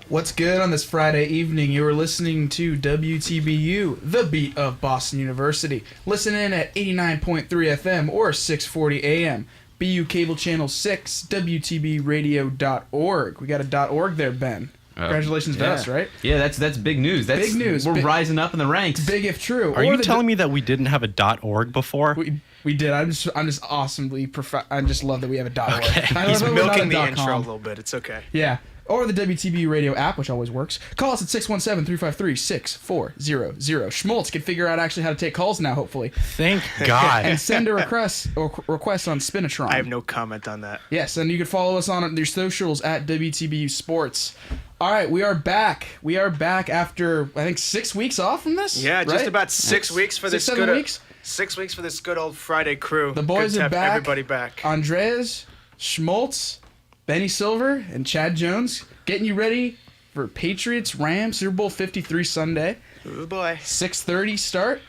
What's good on this Friday evening? You are listening to WTBU, the beat of Boston University. Listen in at 89.3 FM or 640 AM. BU Cable Channel 6, WTBradio.org. We got a .org there, Ben. Congratulations to us, right? Yeah, that's big news. That's big news. We're rising up in the ranks. Big if true. Are you telling me that we didn't have a .org before? We did. I'm just awesomely I just love that we have a .org. Okay. He's milking the intro .com. a little bit. It's okay. Yeah. Or the WTBU radio app, which always works. Call us at 617-353-6400. Schmaltz can figure out actually how to take calls now, hopefully. Thank God. And send a request on Spinatron. I have no comment on that. Yes, and you can follow us on their socials at WTBU Sports. All right, we are back. We are back after, I think, 6 weeks off from this? Yeah, right? just about 6 weeks for this 7 good weeks? 6 weeks for this good old Friday crew. The boys Good to are have back. Everybody back. Andres, Schmaltz, Benny Silver, and Chad Jones getting you ready for Patriots-Rams Super Bowl 53 Sunday. Oh boy. 6:30 start.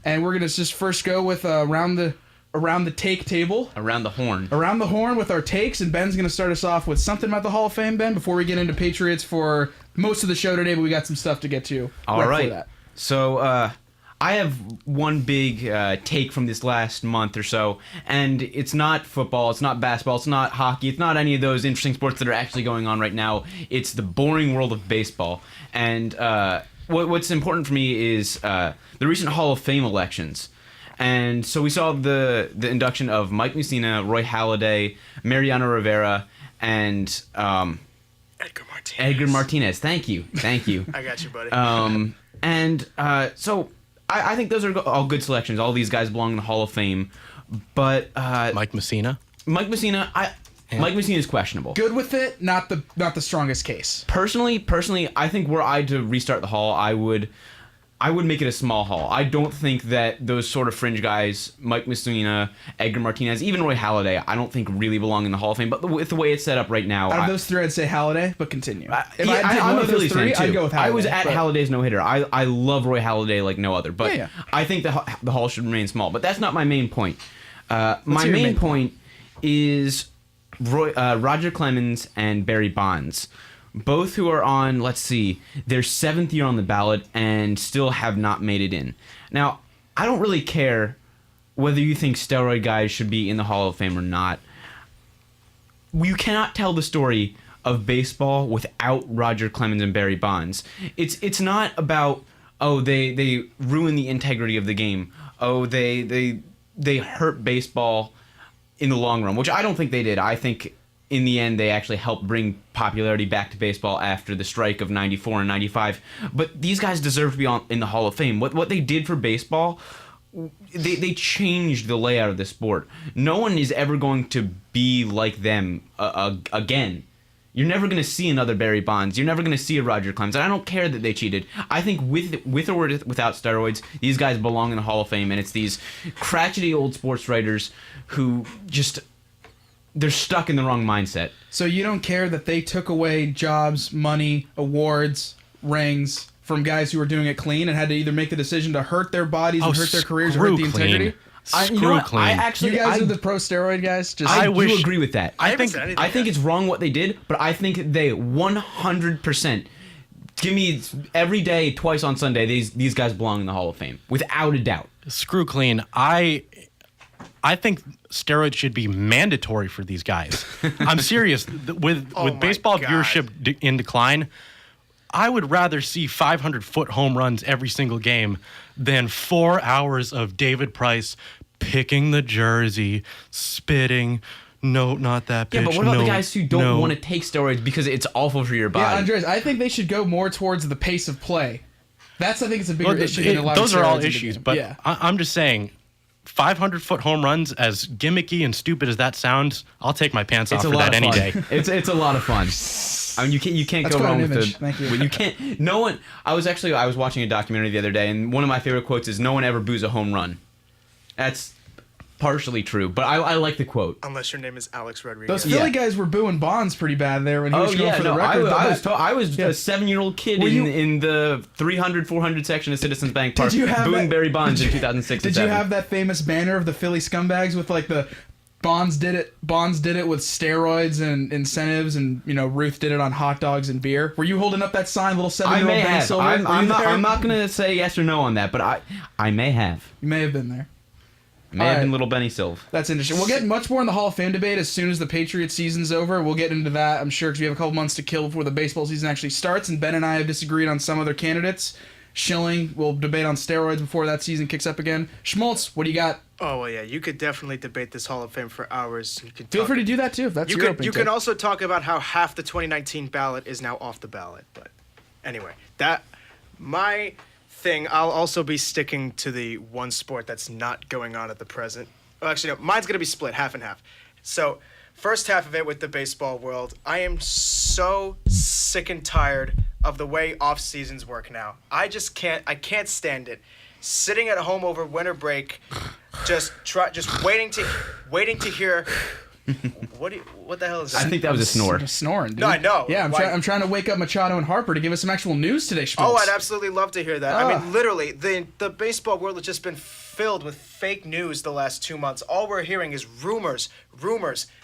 And we're going to just first go with around the take table. Around the horn. Around the horn with our takes, and Ben's going to start us off with something about the Hall of Fame, Ben, before we get into Patriots for most of the show today, but we got some stuff to get to. All right. That. So, I have one big take from this last month or so, and it's not football, it's not basketball, it's not hockey, it's not any of those interesting sports that are actually going on right now. It's the boring world of baseball. And what's important for me is the recent Hall of Fame elections. And so we saw the induction of Mike Mussina, Roy Halladay, Mariano Rivera, and Edgar Martinez. Thank you. I got you, buddy. So I think those are all good selections. All these guys belong in the Hall of Fame. But Mike Mussina? Mike Mussina is questionable. Good with it, not the strongest case. Personally, I think were I to restart the Hall, I would make it a small Hall. I don't think that those sort of fringe guys, Mike Mussina, Edgar Martinez, even Roy Halladay, I don't think really belong in the Hall of Fame. But with the way it's set up right now, out of those three, I'd say Halladay, but continue. I'm a Phillies fan too. I'd go with Halladay. I was at Halladay's no-hitter. I love Roy Halladay like no other. But I think the Hall should remain small. But that's not my main point. My main point is Roger Clemens and Barry Bonds. Both who are on, let's see, their 7th year on the ballot and still have not made it in. Now, I don't really care whether you think steroid guys should be in the Hall of Fame or not. You cannot tell the story of baseball without Roger Clemens and Barry Bonds. It's not about, they ruin the integrity of the game. They hurt baseball in the long run, which I don't think they did. I think in the end, they actually helped bring popularity back to baseball after the strike of 94 and 95. But these guys deserve to be in the Hall of Fame. What they did for baseball, they changed the layout of the sport. No one is ever going to be like them again. You're never going to see another Barry Bonds. You're never going to see a Roger Clemens. And I don't care that they cheated. I think with or without steroids, these guys belong in the Hall of Fame. And it's these crotchety old sports writers who just... they're stuck in the wrong mindset. So you don't care that they took away jobs, money, awards, rings from guys who were doing it clean and had to either make the decision to hurt their bodies and hurt their careers or hurt the integrity? Clean. You guys are the pro steroid guys. I do agree with that. I think it's wrong what they did, but I think they 100% give me every day, twice on Sunday. These guys belong in the Hall of Fame without a doubt. Screw clean. I think steroids should be mandatory for these guys. I'm serious. With baseball viewership in decline, I would rather see 500-foot home runs every single game than 4 hours of David Price picking the jersey, spitting. No, not that pitch. Yeah, but what about the guys who don't want to take steroids because it's awful for your body? Yeah, Andres, I think they should go more towards the pace of play. I think it's a bigger issue than a lot those of are all steroids issues, but yeah. I'm just saying 500-foot home runs, as gimmicky and stupid as that sounds, I'll take my pants off for that any day. It's a lot of fun. I mean, you can't go wrong with it. Thank you. You can't. No one. I was watching a documentary the other day, and one of my favorite quotes is, "No one ever boos a home run." That's partially true, but I like the quote. Unless your name is Alex Rodriguez. Those Philly guys were booing Bonds pretty bad there when he was going for the record. I was a 7-year-old kid in the 300, 400 section of Citizens Bank Park booing Barry Bonds in 2006. Did you have that famous banner of the Philly scumbags with like the Bonds did it. Bonds did it with steroids and incentives, and Ruth did it on hot dogs and beer. Were you holding up that sign, little 7-year-old Benny Silver? I'm not gonna say yes or no on that, but I may have. You may have been there. May have been little Benny Silver. That's interesting. We'll get much more in the Hall of Fame debate as soon as the Patriots season's over. We'll get into that, I'm sure, because we have a couple months to kill before the baseball season actually starts, and Ben and I have disagreed on some other candidates. Schilling, we'll debate on steroids before that season kicks up again. Schmaltz, what do you got? Oh, well, yeah, you could definitely debate this Hall of Fame for hours. Feel free to do that, too, if that's your opening. You can also talk about how half the 2019 ballot is now off the ballot. But anyway, my thing, I'll also be sticking to the one sport that's not going on at the present. Well, actually, no, mine's going to be split half and half. So, first half of it with the baseball world, I am so sick and tired of the way off seasons work now. I can't stand it. Sitting at home over winter break, just waiting to hear. What the hell is that? I think that was a snore. Snoring, dude. No, I know. Yeah, I'm trying to wake up Machado and Harper to give us some actual news today, Schmaltz. Oh, I'd absolutely love to hear that. I mean, literally, the baseball world has just been filled with fake news the last 2 months. All we're hearing is rumors.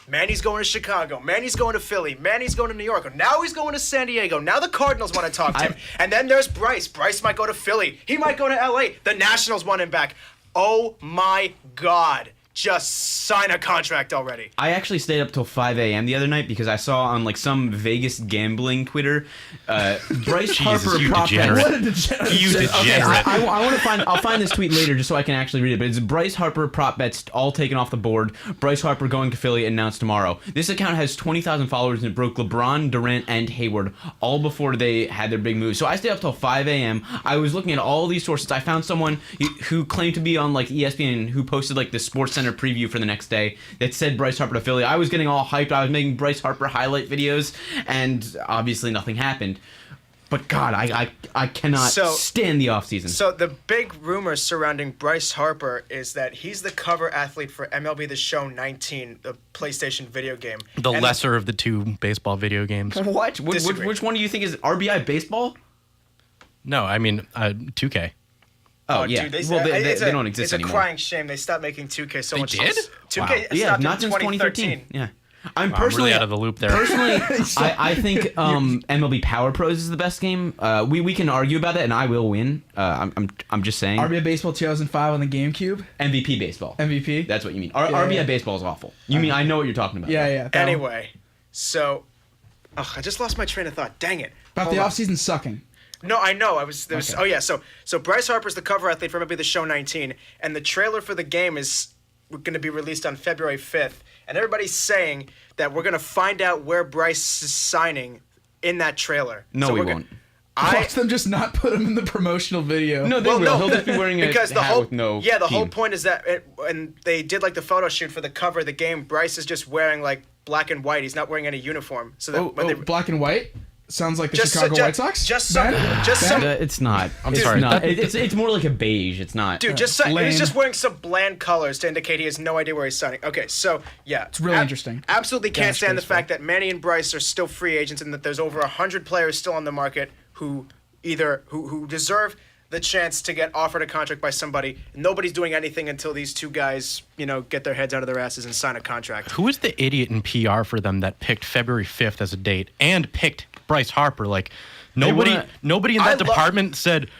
Manny's going to Chicago. Manny's going to Philly. Manny's going to New York. Now he's going to San Diego. Now the Cardinals want to talk to him. And then there's Bryce. Bryce might go to Philly. He might go to LA. The Nationals want him back. Oh my God. Just sign a contract already. I actually stayed up till 5 a.m. the other night because I saw on like some Vegas gambling Twitter, Bryce Harper prop bet. What a degenerate. You degenerate. Okay, I want to find. I'll find this tweet later just so I can actually read it. But it's Bryce Harper prop bets all taken off the board. Bryce Harper going to Philly announced tomorrow. This account has 20,000 followers and it broke LeBron, Durant, and Hayward all before they had their big move. So I stayed up till 5 a.m. I was looking at all these sources. I found someone who claimed to be on like ESPN who posted like the Sports Center preview for the next day that said Bryce Harper to Philly. I was getting all hyped. I was making Bryce Harper highlight videos, and obviously nothing happened. But God, I cannot stand the offseason. So the big rumors surrounding Bryce Harper is that he's the cover athlete for MLB The Show 19, the PlayStation video game. The lesser of the two baseball video games. What? Which one do you think is RBI baseball? No, I mean 2K. Oh, yeah. Dude, they don't exist anymore. It's a crying shame they stopped making 2K so much. They did? 2K Yeah, stopped not in since 2013. Yeah. I'm personally really out of the loop there. Personally, I think MLB Power Pros is the best game. We can argue about it, and I will win. I'm just saying. RBI Baseball 2005 on the GameCube. MVP Baseball. MVP. That's what you mean. RBI Baseball is awful. You mean I know what you're talking about. Yeah. Anyway, so I just lost my train of thought. Dang it. About the offseason sucking. No, I know. Oh yeah. So Bryce Harper's the cover athlete for MLB The Show 19, and the trailer for the game is going to be released on February 5th, and everybody's saying that we're going to find out where Bryce is signing in that trailer. No, we won't. Watch them just not put him in the promotional video. No, they will. No, he'll just be wearing a hat with no the team. whole point is that when they did like the photo shoot for the cover of the game, Bryce is just wearing like black and white. He's not wearing any uniform. So that black and white? Sounds like the Chicago White Sox? It's not. I'm sorry. It's more like a beige. It's not. Dude, he's just wearing some bland colors to indicate he has no idea where he's signing. Okay, so yeah, it's really interesting. Absolutely can't stand the fact that Manny and Bryce are still free agents and that there's over 100 players still on the market who deserve the chance to get offered a contract by somebody. Nobody's doing anything until these two guys, get their heads out of their asses and sign a contract. Who is the idiot in PR for them that picked February 5th as a date and picked Bryce Harper? Like nobody in that department said,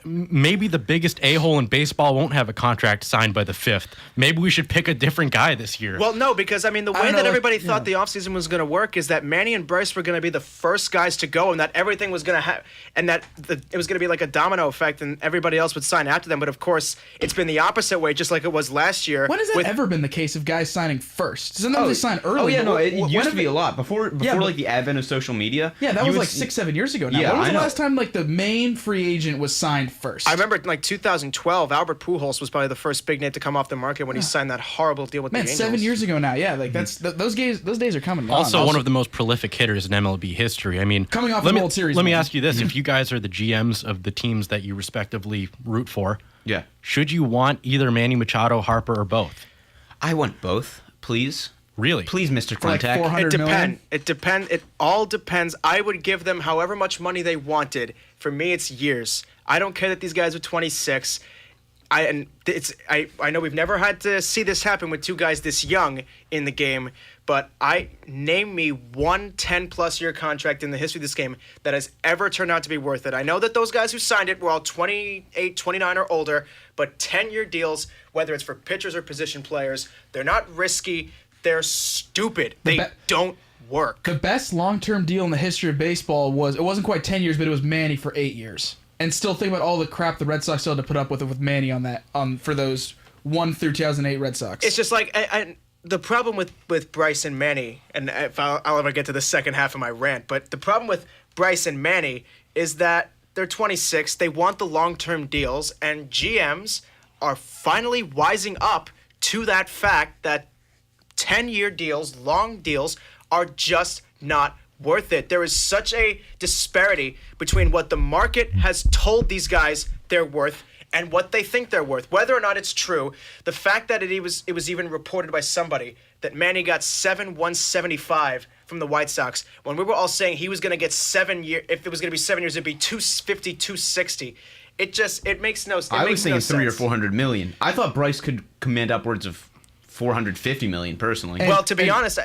maybe the biggest a-hole in baseball won't have a contract signed by the 5th. Maybe we should pick a different guy this year. Well, no, because, the way that everybody thought the offseason was going to work is that Manny and Bryce were going to be the first guys to go and that everything was going to have, and that it was going to be like a domino effect and everybody else would sign after them. But, of course, it's been the opposite way, just like it was last year. When has that ever been the case of guys signing first? Sometimes they sign early. Oh, yeah, no, it used to be a lot. Before like the advent of social media. Yeah, that was like 6-7 years ago now. Yeah, when was the last time like the main free agent was signed first? I remember like 2012, Albert Pujols was probably the first big name to come off the market when he signed that horrible deal with the Angels. 7 years ago now. Yeah, like those days are coming. Also, one of the most prolific hitters in MLB history. I mean, coming off the World Series. Let me ask you this: if you guys are the GMs of the teams that you respectively root for, should you want either Manny Machado, Harper, or both? I want both, please. Really? Please, Mr. Contact. It depends. It all depends. I would give them however much money they wanted. For me, it's years. I don't care that these guys are 26. I know we've never had to see this happen with two guys this young in the game, but name me one 10-plus year contract in the history of this game that has ever turned out to be worth it. I know that those guys who signed it were all 28, 29 or older, but 10-year deals, whether it's for pitchers or position players, they're not risky. They're stupid. They don't work. The best long-term deal in the history of baseball it wasn't quite 10 years, but it was Manny for 8 years. And still think about all the crap the Red Sox still had to put up with Manny for those 1 through 2008 Red Sox. It's just like the problem with Bryce and Manny, and if I'll ever get to the second half of my rant, but the problem with Bryce and Manny is that they're 26, they want the long-term deals, and GMs are finally wising up to that fact that 10-year deals, long deals, are just not worth it. There is such a disparity between what the market has told these guys they're worth and what they think they're worth. Whether or not it's true, the fact that it was even reported by somebody that Manny got 175 from the White Sox, when we were all saying he was going to get 7 years, if it was going to be 7 years, it'd be 250, 260. It makes no sense. I was thinking 300 or 400 million. I thought Bryce could command upwards of 450 million personally. Well, to be honest,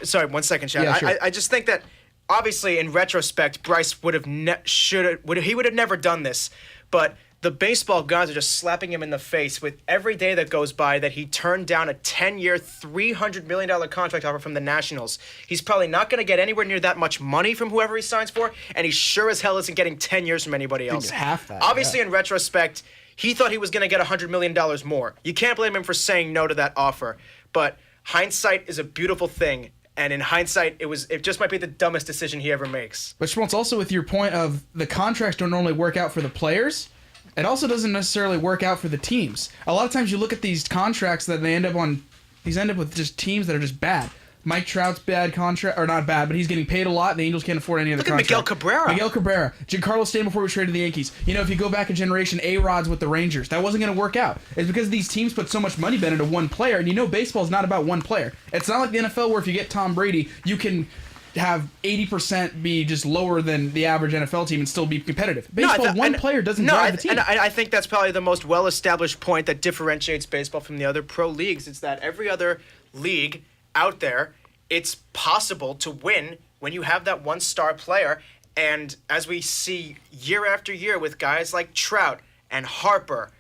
sorry, 1 second, Chad. Yeah, sure. I just think that obviously in retrospect, Bryce would have never done this, but the baseball gods are just slapping him in the face with every day that goes by that he turned down a 10-year, $300 million contract offer from the Nationals. He's probably not going to get anywhere near that much money from whoever he signs for, and he sure as hell isn't getting 10 years from anybody else. Half that. Obviously, in retrospect, he thought he was going to get $100 million more. You can't blame him for saying no to that offer, but hindsight is a beautiful thing. And in hindsight, it just might be the dumbest decision he ever makes. But Schmaltz, also with your point of the contracts don't normally work out for the players, it also doesn't necessarily work out for the teams. A lot of times you look at these contracts that they end up with just teams that are just bad. Mike Trout's bad contract, or not bad, but he's getting paid a lot. The Angels can't afford any other contract. Look at Miguel Cabrera. Giancarlo Stanton before we traded the Yankees. If you go back a generation, A-Rod's with the Rangers. That wasn't going to work out. It's because these teams put so much money into one player, and baseball's not about one player. It's not like the NFL where if you get Tom Brady, you can have 80% be just lower than the average NFL team and still be competitive. Baseball, one player doesn't drive the team. And I think that's probably the most well-established point that differentiates baseball from the other pro leagues. It's that every other league out there, it's possible to win when you have that one-star player. And as we see year after year with guys like Trout and Harper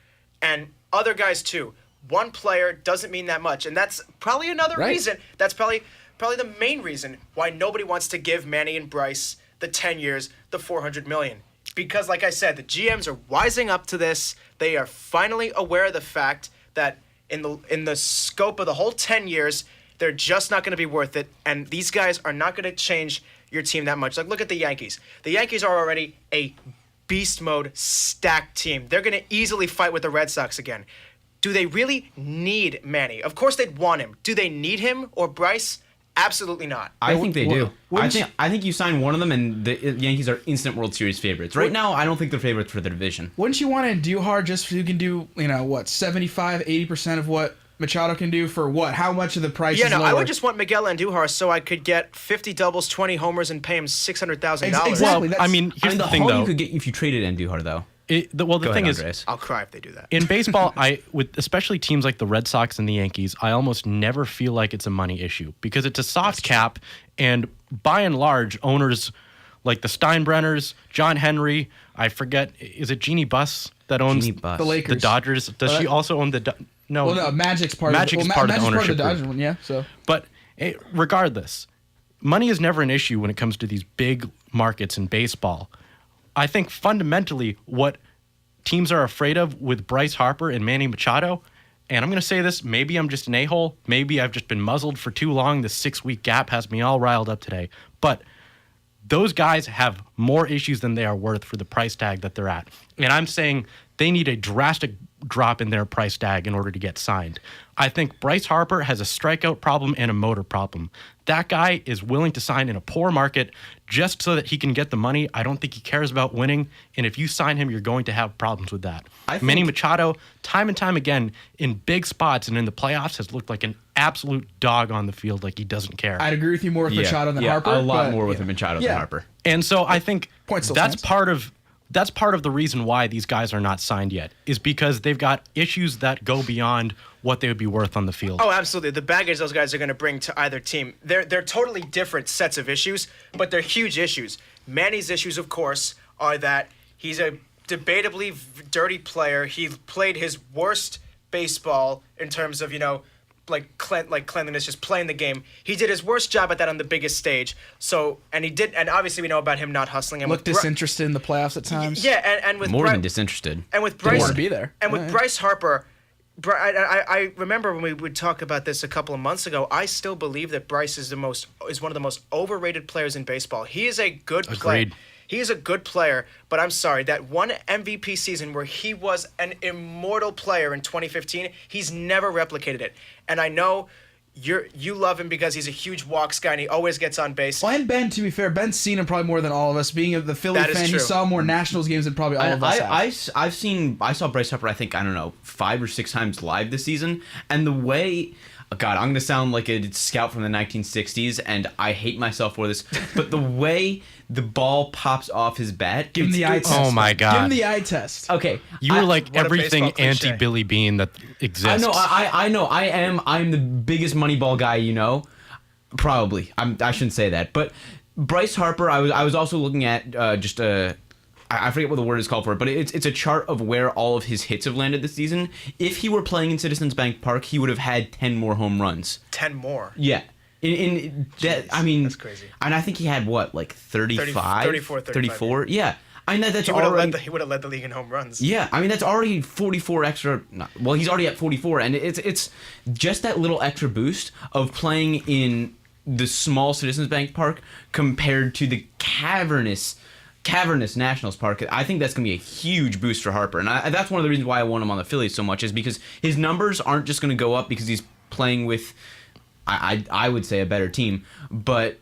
and other guys too, one player doesn't mean that much. And that's probably another reason. That's probably the main reason why nobody wants to give Manny and Bryce the 10 years, the $400 million. Because, like I said, the GMs are wising up to this. They are finally aware of the fact that in the scope of the whole 10 years, they're just not going to be worth it. And these guys are not going to change your team that much. Like, look at the Yankees. The Yankees are already a beast mode stacked team. They're going to easily fight with the Red Sox again. Do they really need Manny? Of course they'd want him. Do they need him or Bryce? Absolutely not. I think they do. I think you sign one of them, and the Yankees are instant World Series favorites. Right now, I don't think they're favorites for the division. Wouldn't you want to Andujar just so you can do 75, 80% of what Machado can do for what? How much of the price is lower? I would just want Miguel Andujar so I could get 50 doubles, 20 homers, and pay him $600,000. Exactly. Well, here's the thing, though. You could get if you traded Andujar, though. The thing is, I'll cry if they do that. In baseball, with especially teams like the Red Sox and the Yankees, I almost never feel like it's a money issue because it's a soft cap, and by and large, owners like the Steinbrenners, John Henry, I forget, is it Jeannie Buss that owns the Lakers, the Dodgers? Does she also own the? No, well, no, Magic's part of the ownership. Part of the Dodgers one, yeah. So, but regardless, money is never an issue when it comes to these big markets in baseball. I think fundamentally what teams are afraid of with Bryce Harper and Manny Machado, and I'm going to say this, maybe I'm just an a-hole, maybe I've just been muzzled for too long, this 6-week gap has me all riled up today, but those guys have more issues than they are worth for the price tag that they're at. And I'm saying they need a drastic drop in their price tag in order to get signed. I think Bryce Harper has a strikeout problem and a motor problem. That guy is willing to sign in a poor market just so that he can get the money. I don't think he cares about winning. And if you sign him, you're going to have problems with that. Manny Machado, time and time again, in big spots and in the playoffs, has looked like an absolute dog on the field, like he doesn't care. I'd agree with you more with Machado than Harper. A lot more with Machado than Harper. And so I think that's part of That's part of the reason why these guys are not signed yet, is because they've got issues that go beyond what they would be worth on the field. Oh, absolutely. The baggage those guys are going to bring to either team. They're totally different sets of issues, but they're huge issues. Manny's issues, of course, are that he's a debatably dirty player. He played his worst baseball in terms of, cleanliness, just playing the game. He did his worst job at that on the biggest stage. So, and obviously we know about him not hustling. And looked disinterested in the playoffs at times. Yeah, and with more than disinterested. And with Bryce, didn't want to be there. And with Bryce Harper, I remember when we would talk about this a couple of months ago. I still believe that Bryce is one of the most overrated players in baseball. He is a good player. Agreed. He is a good player, but I'm sorry, that one MVP season where he was an immortal player in 2015, he's never replicated it. And I know you love him because he's a huge walks guy and he always gets on base. Well, and Ben, to be fair, Ben's seen him probably more than all of us. Being the Philly fan, he saw more Nationals games than probably all of us have. I saw Bryce Harper, I think, 5 or 6 times live this season, and the way... God, I'm going to sound like a scout from the 1960s, and I hate myself for this, but the way the ball pops off his bat... Give him the eye test. Oh, my God. Give him the eye test. Okay. You were like what a everything baseball cliche. anti-Billy Bean that exists. I know. I'm the biggest Moneyball guy you know. Probably. I shouldn't say that. But Bryce Harper, I was also looking at I forget what the word is called for it, but it's a chart of where all of his hits have landed this season. If he were playing in Citizens Bank Park, he would have had 10 more home runs. 10 more? Yeah. In that, I mean, that's crazy. And I think he had what, like 35? 34. Yeah. I mean, that's he already... he would have led the league in home runs. Yeah, I mean, that's already 44 extra... Well, he's already at 44, and it's just that little extra boost of playing in the small Citizens Bank Park compared to the cavernous Nationals Park. I think that's going to be a huge boost for Harper, and that's one of the reasons why I want him on the Phillies so much, is because his numbers aren't just going to go up because he's playing with, I would say, a better team, but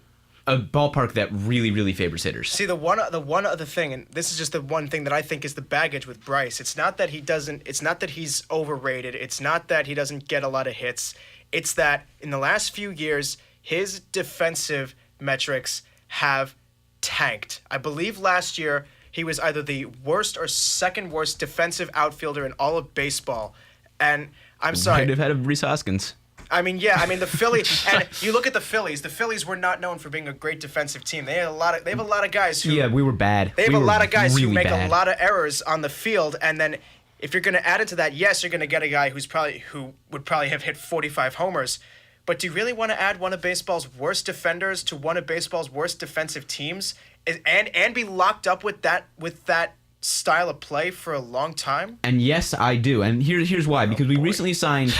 a ballpark that really, really favors hitters. See, the one other thing, and this is just the one thing that I think is the baggage with Bryce. It's not that he's overrated. It's not that he doesn't get a lot of hits. It's that in the last few years, his defensive metrics have tanked. I believe last year he was either the worst or second worst defensive outfielder in all of baseball. And I'm sorry. Might have had a Rhys Hoskins. The Phillies, and you look at the Phillies. The Phillies were not known for being a great defensive team. They have a lot of guys who... Yeah, we were bad. They have a lot of guys really who make bad. a lot of errors on the field, and then if you're going to add it to that, yes, you're going to get a guy who would probably have hit 45 homers. But do you really want to add one of baseball's worst defenders to one of baseball's worst defensive teams and be locked up with that style of play for a long time? And yes, I do. And here's why. Because we recently signed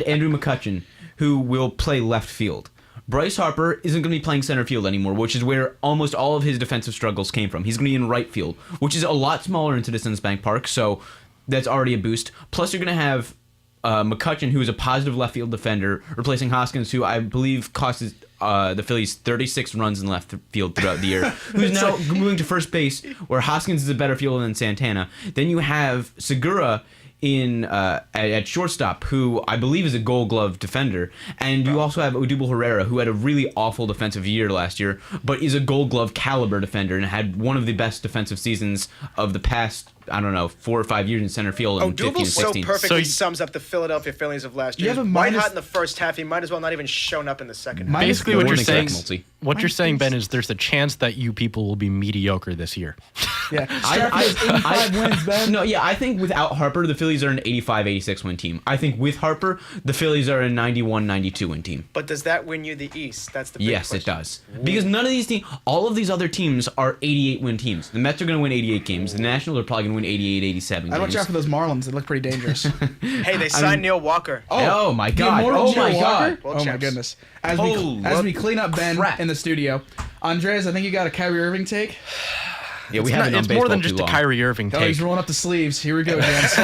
Andrew McCutchen, who will play left field. Bryce Harper isn't going to be playing center field anymore, which is where almost all of his defensive struggles came from. He's going to be in right field, which is a lot smaller in Citizens Bank Park, so that's already a boost. Plus, you're going to have McCutchen, who is a positive left field defender, replacing Hoskins, who I believe cost the Phillies 36 runs in left field throughout the year, who's now moving to first base, where Hoskins is a better fielder than Santana. Then you have Segura at shortstop, who I believe is a Gold Glove defender, and you also have Odubel Herrera, who had a really awful defensive year last year, but is a Gold Glove caliber defender and had one of the best defensive seasons of the past, 4 or 5 years in center field in 15 and Odubel 16. so perfectly sums up the Philadelphia Phillies of last year. You have a White minus- hot in the first half. He might as well not even shown up in the second half. Basically, what Warning you're saying, Ben, is there's a chance that you people will be mediocre this year. Yeah. Strafford has 85 wins, Ben. No, yeah, I think without Harper, the Phillies are an 85, 86 win team. I think with Harper, the Phillies are a 91, 92 win team. But does that win you the East? That's the big Yes, question. it does. Because none of these teams, all of these other teams are 88 win teams. The Mets are going to win 88 games. The Nationals are probably going to win 88, 87 games. I'd watch out for those Marlins. They look pretty dangerous. Hey, they signed Neil Walker. Oh my the God. immortal Oh Joe my Walker? God. World Oh my champs. goodness. As we clean up Ben crap. in the studio, Andres, I think you got a Kyrie Irving take. Yeah, we haven't done It's more than baseball just a too long. Kyrie Irving Oh, take. he's rolling up the sleeves. Here we go, James.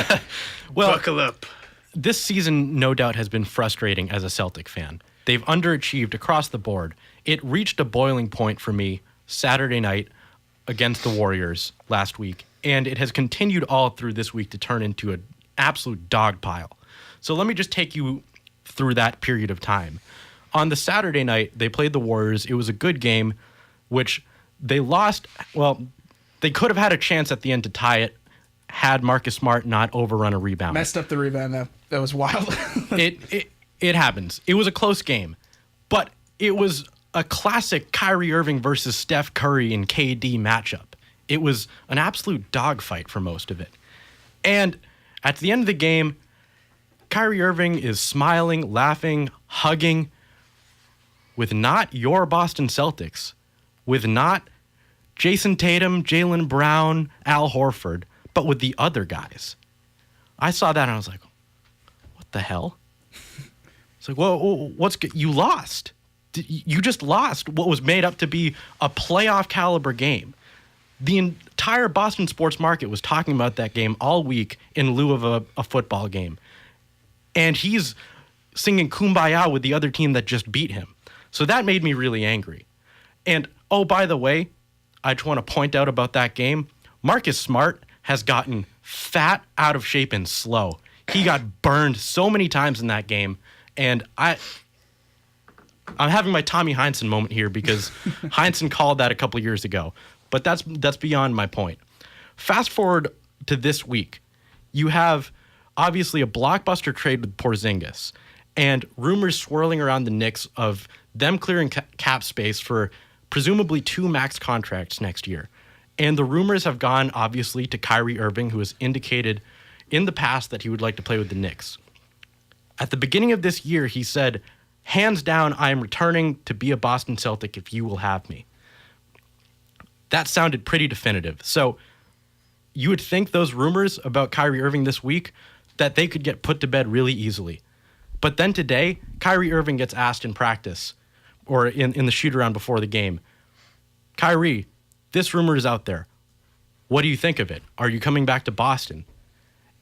Well, Buckle up. this season, no doubt, has been frustrating as a Celtic fan. They've underachieved across the board. It reached a boiling point for me Saturday night against the Warriors last week, and it has continued all through this week to turn into an absolute dog pile. So let me just take you through that period of time. On the Saturday night, they played the Warriors. It was a good game, which they lost. Well, They could have had a chance at the end to tie it had Marcus Smart not overrun a rebound. Messed up the rebound, though. That was wild. It happens. It was a close game, but it was a classic Kyrie Irving versus Steph Curry and KD matchup. It was an absolute dogfight for most of it. And at the end of the game, Kyrie Irving is smiling, laughing, hugging with not your Boston Celtics, with not Jason Tatum, Jaylen Brown, Al Horford, but with the other guys. I saw that and I was like, what the hell? It's like, well, you lost. You just lost what was made up to be a playoff caliber game. The entire Boston sports market was talking about that game all week in lieu of a football game. And he's singing Kumbaya with the other team that just beat him. So that made me really angry. And, oh, by the way, I just want to point out about that game, Marcus Smart has gotten fat, out of shape, and slow. He got burned so many times in that game. And I'm having my Tommy Heinsohn moment here because Heinsohn called that a couple years ago. But that's beyond my point. Fast forward to this week. You have obviously a blockbuster trade with Porzingis and rumors swirling around the Knicks of them clearing cap space for presumably 2 max contracts next year. And the rumors have gone, obviously, to Kyrie Irving, who has indicated in the past that he would like to play with the Knicks. At the beginning of this year, he said, hands down, I am returning to be a Boston Celtic if you will have me. That sounded pretty definitive. So you would think those rumors about Kyrie Irving this week, that they could get put to bed really easily. But then today, Kyrie Irving gets asked in practice or in the shoot-around before the game, Kyrie, this rumor is out there. What do you think of it? Are you coming back to Boston?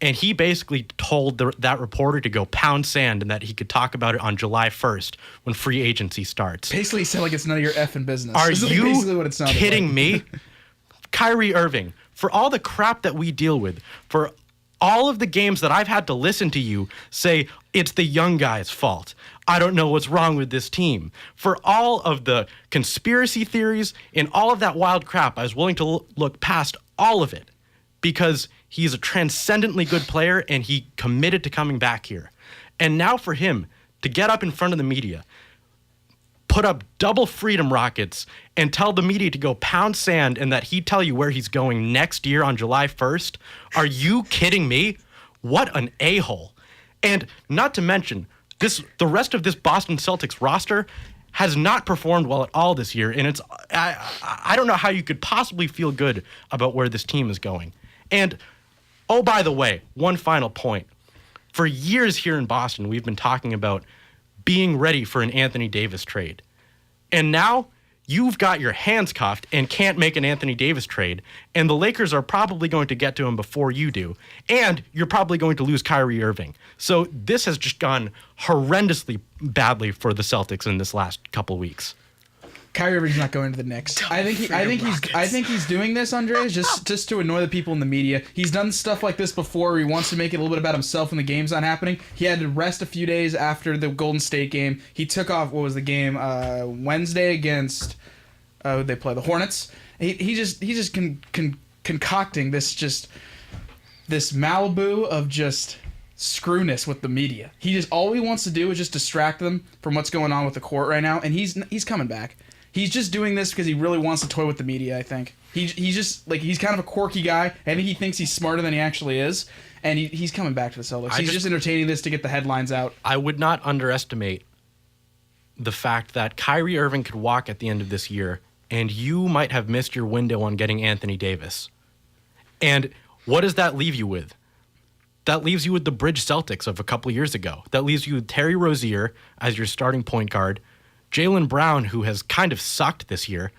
And he basically told that reporter to go pound sand and that he could talk about it on July 1st when free agency starts. Basically, he said like it's none of your effing business. Are you basically what it kidding like. Me? Kyrie Irving, for all the crap that we deal with, for all of the games that I've had to listen to you say it's the young guy's fault. I don't know what's wrong with this team. For all of the conspiracy theories and all of that wild crap, I was willing to look past all of it because he's a transcendently good player and he committed to coming back here. And now for him to get up in front of the media, put up double freedom rockets and tell the media to go pound sand and that he'd tell you where he's going next year on July 1st. Are you kidding me? What an a-hole. And not to mention, the rest of this Boston Celtics roster has not performed well at all this year. And I don't know how you could possibly feel good about where this team is going. And, oh, by the way, one final point. For years here in Boston, we've been talking about being ready for an Anthony Davis trade. And now you've got your hands cuffed and can't make an Anthony Davis trade, and the Lakers are probably going to get to him before you do, and you're probably going to lose Kyrie Irving. So this has just gone horrendously badly for the Celtics in this last couple weeks. Kyrie Irving's not going to the Knicks. I think he's doing this, Andres, just to annoy the people in the media. He's done stuff like this before where he wants to make it a little bit about himself when the game's not happening. He had to rest a few days after the Golden State game. He took off, what was the game? Wednesday against who'd they play? The Hornets. He just concocting this Malibu of just screwness with the media. All he wants to do is just distract them from what's going on with the court right now, and he's coming back. He's just doing this because he really wants to toy with the media, I think. He's just, like, he's kind of a quirky guy. I think he thinks he's smarter than he actually is. And he's coming back to the Celtics. He's just entertaining this to get the headlines out. I would not underestimate the fact that Kyrie Irving could walk at the end of this year, and you might have missed your window on getting Anthony Davis. And what does that leave you with? That leaves you with the Bridge Celtics of a couple years ago. That leaves you with Terry Rozier as your starting point guard, Jaylen Brown, who has kind of sucked this year,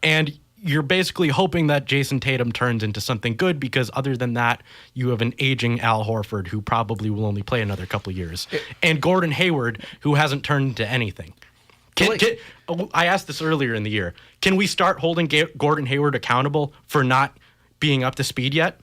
and you're basically hoping that Jason Tatum turns into something good because other than that, you have an aging Al Horford who probably will only play another couple of years, and Gordon Hayward, who hasn't turned into anything. I asked this earlier in the year. Can we start holding Gordon Hayward accountable for not being up to speed yet?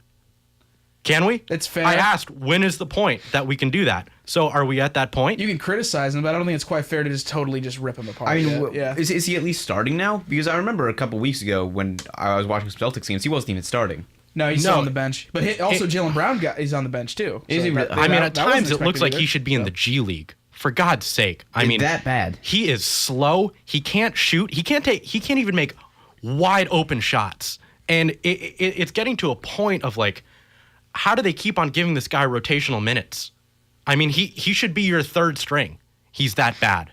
Can we? It's fair. I asked, when is the point that we can do that? So are we at that point? You can criticize him, but I don't think it's quite fair to just totally just rip him apart. I mean, yeah. is he at least starting now? Because I remember a couple weeks ago when I was watching some Celtics games, he wasn't even starting. No, he's still on the bench. But Jaylen Brown is on the bench too. Is he really? I mean, at times it looks like he should be in the G League. For God's sake. I mean, that bad. He is slow. He can't shoot. He can't even make wide open shots. And it's getting to a point of like, how do they keep on giving this guy rotational minutes? I mean, he should be your third string. He's that bad.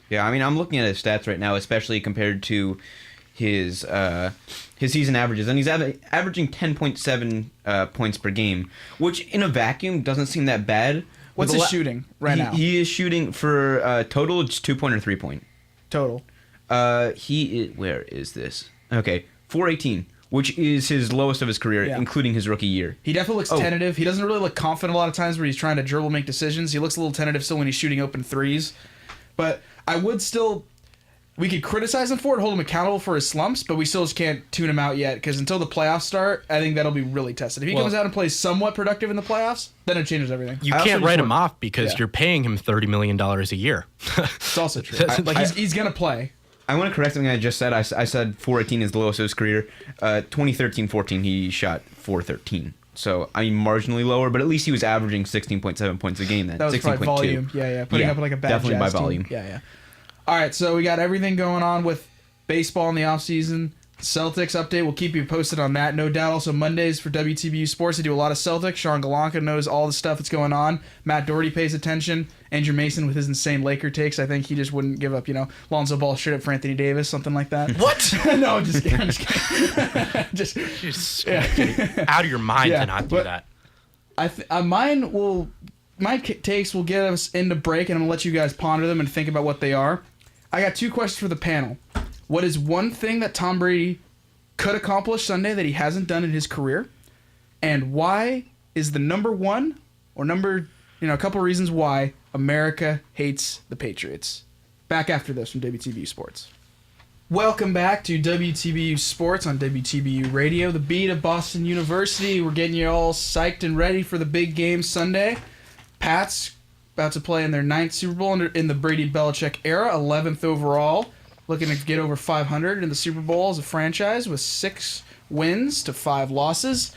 Yeah, I mean, I'm looking at his stats right now, especially compared to his season averages, and he's averaging 10.7 points per game, which in a vacuum doesn't seem that bad. What's his shooting now? He is shooting for total, it's 2-point or 3-point. Total. Where is this? Okay, 418. Which is his lowest of his career, including his rookie year. He definitely looks tentative. He doesn't really look confident a lot of times where he's trying to dribble, make decisions. He looks a little tentative still when he's shooting open threes. But I would still... We could criticize him for it, hold him accountable for his slumps, but we still just can't tune him out yet, because until the playoffs start, I think that'll be really tested. If he comes out and plays somewhat productive in the playoffs, then it changes everything. You can't write him off because you're paying him $30 million a year. It's also true. He's going to play. I want to correct something I just said. I said 418 is the lowest of his career. 2013-14, he shot 413. So, I mean, marginally lower, but at least he was averaging 16.7 points a game then. That was 16.2. probably volume. Yeah. Putting up like a bad definitely Jazz by volume. Team. Yeah. All right, so we got everything going on with baseball in the offseason. Celtics update. We'll keep you posted on that. No doubt. Also, Mondays for WTBU Sports. They do a lot of Celtics. Sean Galanka knows all the stuff that's going on. Matt Doherty pays attention. Andrew Mason with his insane Laker takes. I think he just wouldn't give up, Lonzo Ball straight up for Anthony Davis, something like that. What? No, I'm just kidding. just out of your mind to not do that. My takes will get us into break, and I'm going to let you guys ponder them and think about what they are. I got two questions for the panel. What is one thing that Tom Brady could accomplish Sunday that he hasn't done in his career? And why is the number one, or a couple reasons why America hates the Patriots? Back after this from WTBU Sports. Welcome back to WTBU Sports on WTBU Radio, the beat of Boston University. We're getting you all psyched and ready for the big game Sunday. Pats about to play in their 9th Super Bowl in the Brady-Belichick era, 11th overall. Looking to get over 500 in the Super Bowl as a franchise with 6 wins to 5 losses.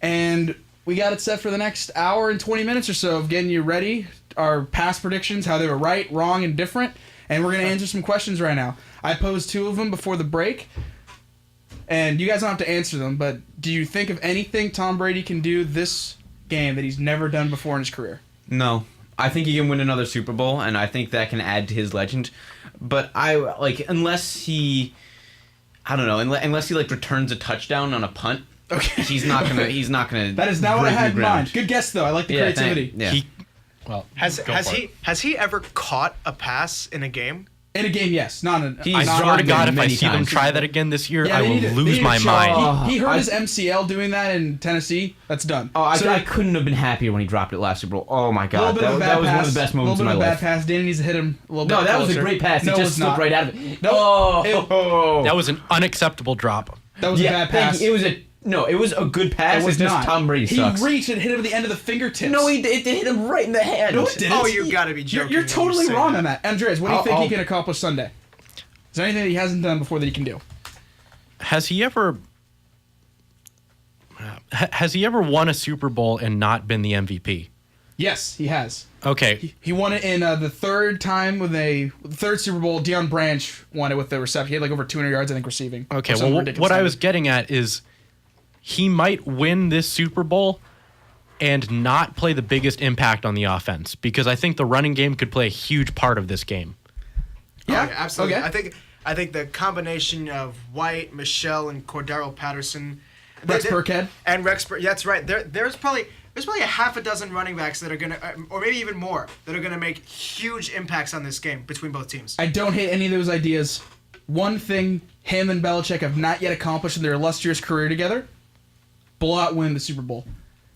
And we got it set for the next hour and 20 minutes or so of getting you ready. Our past predictions, how they were right, wrong, and different. And we're going to answer some questions right now. I posed 2 of them before the break. And you guys don't have to answer them, but do you think of anything Tom Brady can do this game that he's never done before in his career? No. I think he can win another Super Bowl, and I think that can add to his legend. But unless he returns a touchdown on a punt, okay, he's not gonna. That is not what I had in mind. Good guess though. I like the creativity. Has he ever caught a pass in a game? In a game, yes. I swear to God, if I see them try that again this year, I will lose my mind. He hurt his MCL doing that in Tennessee. That's done. I couldn't have been happier when he dropped it last Super Bowl. Oh my God, that was one of the best moments of my life. A little bit of a bad pass. Danny needs to hit him a little bit. No, that was a great pass. He just slipped right out of it. That was an unacceptable drop. That was a bad pass. It was a good pass. It was just not. Tom Brady sucks. He reached and hit him at the end of the fingertips. No, it hit him right in the head. No, it didn't. Oh, you gotta be joking. You're totally wrong on that. Andreas, what do you think he can accomplish Sunday? Is there anything that he hasn't done before that he can do? Has he ever won a Super Bowl and not been the MVP? Yes, he has. Okay. He won it in the third Super Bowl. Deion Branch won it with the reception. He had over 200 yards, I think, receiving. Okay, well, what I was getting at is he might win this Super Bowl and not play the biggest impact on the offense, because I think the running game could play a huge part of this game. Yeah, absolutely. Okay. I think the combination of White, Michelle, and Cordero Patterson, Rex Burkhead, and Rex. That's right. There's probably a half a dozen running backs that are gonna, or maybe even more, that are gonna make huge impacts on this game between both teams. I don't hate any of those ideas. One thing him and Belichick have not yet accomplished in their illustrious career together: blowout win the Super Bowl.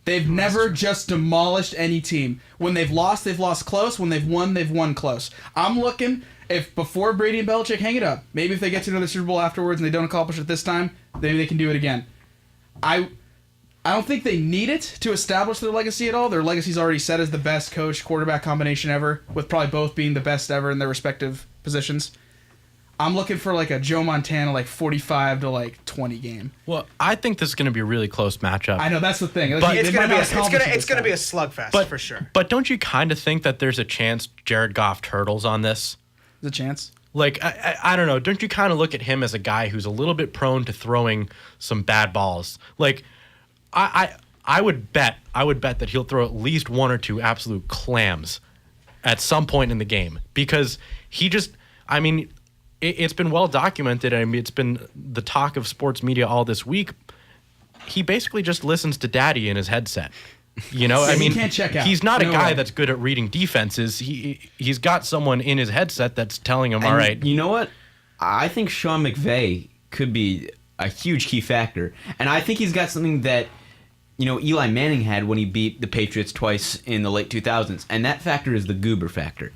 They've never just demolished any team. When they've lost close. When they've won close. I'm looking, if before Brady and Belichick hang it up, maybe if they get to another Super Bowl afterwards and they don't accomplish it this time, maybe they can do it again. I don't think they need it to establish their legacy at all. Their legacy's already set as the best coach quarterback combination ever, with probably both being the best ever in their respective positions. I'm looking for like a Joe Montana 45 to 20 game. Well, I think this is going to be a really close matchup. I know that's the thing. But it's going to be a slugfest for sure. But don't you kind of think that there's a chance Jared Goff turtles on this? There's a chance. I don't know. Don't you kind of look at him as a guy who's a little bit prone to throwing some bad balls? I would bet that he'll throw at least one or two absolute clams at some point in the game because it's been well documented. I mean, it's been the talk of sports media all this week. He basically just listens to daddy in his headset. You know, he can't check out. He's not a guy that's good at reading defenses. He's got someone in his headset that's telling him, all right. You know what? I think Sean McVay could be a huge key factor. And I think he's got something that, Eli Manning had when he beat the Patriots twice in the late 2000s. And that factor is the goober factor.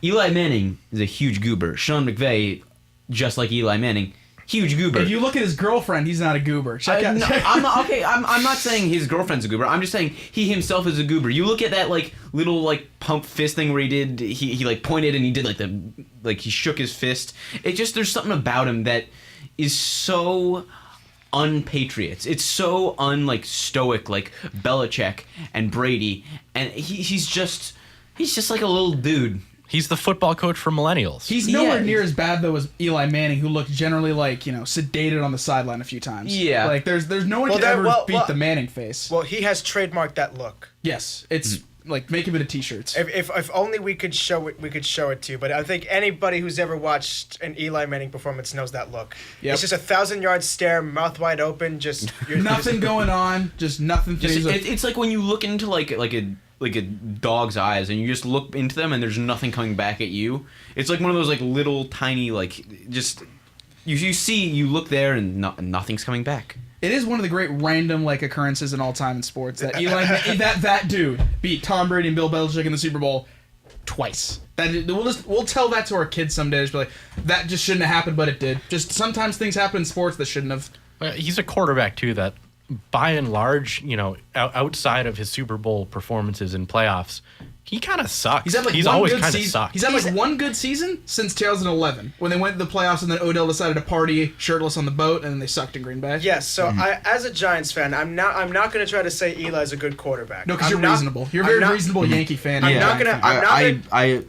Eli Manning is a huge goober. Sean McVay, just like Eli Manning, huge goober. If you look at his girlfriend, he's not a goober. I'm not saying his girlfriend's a goober. I'm just saying he himself is a goober. You look at that little pump fist thing where he pointed and he did he shook his fist. There's something about him that is so un-Patriots. It's so stoic like Belichick and Brady, and he's just like a little dude. He's the football coach for millennials. He's nowhere near as bad, though, as Eli Manning, who looked generally sedated on the sideline a few times. Yeah. There's no one can ever beat the Manning face. Well, he has trademarked that look. Yes. It's make him into t-shirts. If only we could show it to you. But I think anybody who's ever watched an Eli Manning performance knows that look. Yep. It's just a 1,000-yard stare, mouth wide open, just... nothing going on, just nothing. It's like when you look into like a dog's eyes and you just look into them and there's nothing coming back at you. It's like one of those little tiny just you look there and nothing's coming back. It is one of the great random occurrences in all time in sports that Eli that dude beat Tom Brady and Bill Belichick in the Super Bowl twice. We'll tell that to our kids someday. Just be like, that just shouldn't have happened, but it did. Just sometimes things happen in sports that shouldn't have. He's a quarterback too that, by and large, outside of his Super Bowl performances in playoffs, he kind of sucks. He's always kind of sucked. He's had one good season since 2011 when they went to the playoffs and then Odell decided to party shirtless on the boat and then they sucked in Green Bay. Yes, so as a Giants fan, I'm not going to try to say Eli's a good quarterback. No, because you're reasonable. You're a very reasonable Yankee fan. I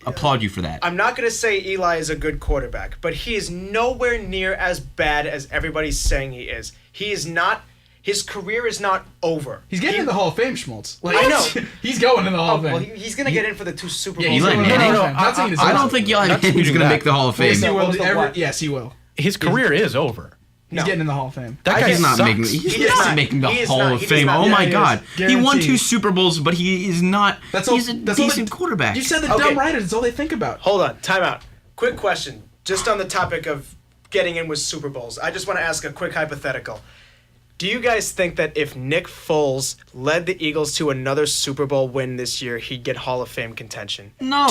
applaud you for that. I'm not going to say Eli is a good quarterback, but he is nowhere near as bad as everybody's saying he is. He is not. His career is not over. He's getting in the Hall of Fame, Schmaltz. I know. He's going in the Hall of Fame. Well, he's going to get in for the 2 Super Bowls. I don't think Eli Manning's going to make the Hall of Fame. Yes, he will. His career is over. He's getting in the Hall of Fame. That guy he's not making the Hall of Fame. Oh my God. He won 2 Super Bowls, but he is not. He's a decent quarterback. You said the dumb writers. That's all they think about. Hold on. Time out. Quick question. Just on the topic of getting in with Super Bowls. I just want to ask a quick hypothetical. Do you guys think that if Nick Foles led the Eagles to another Super Bowl win this year, he'd get Hall of Fame contention? No.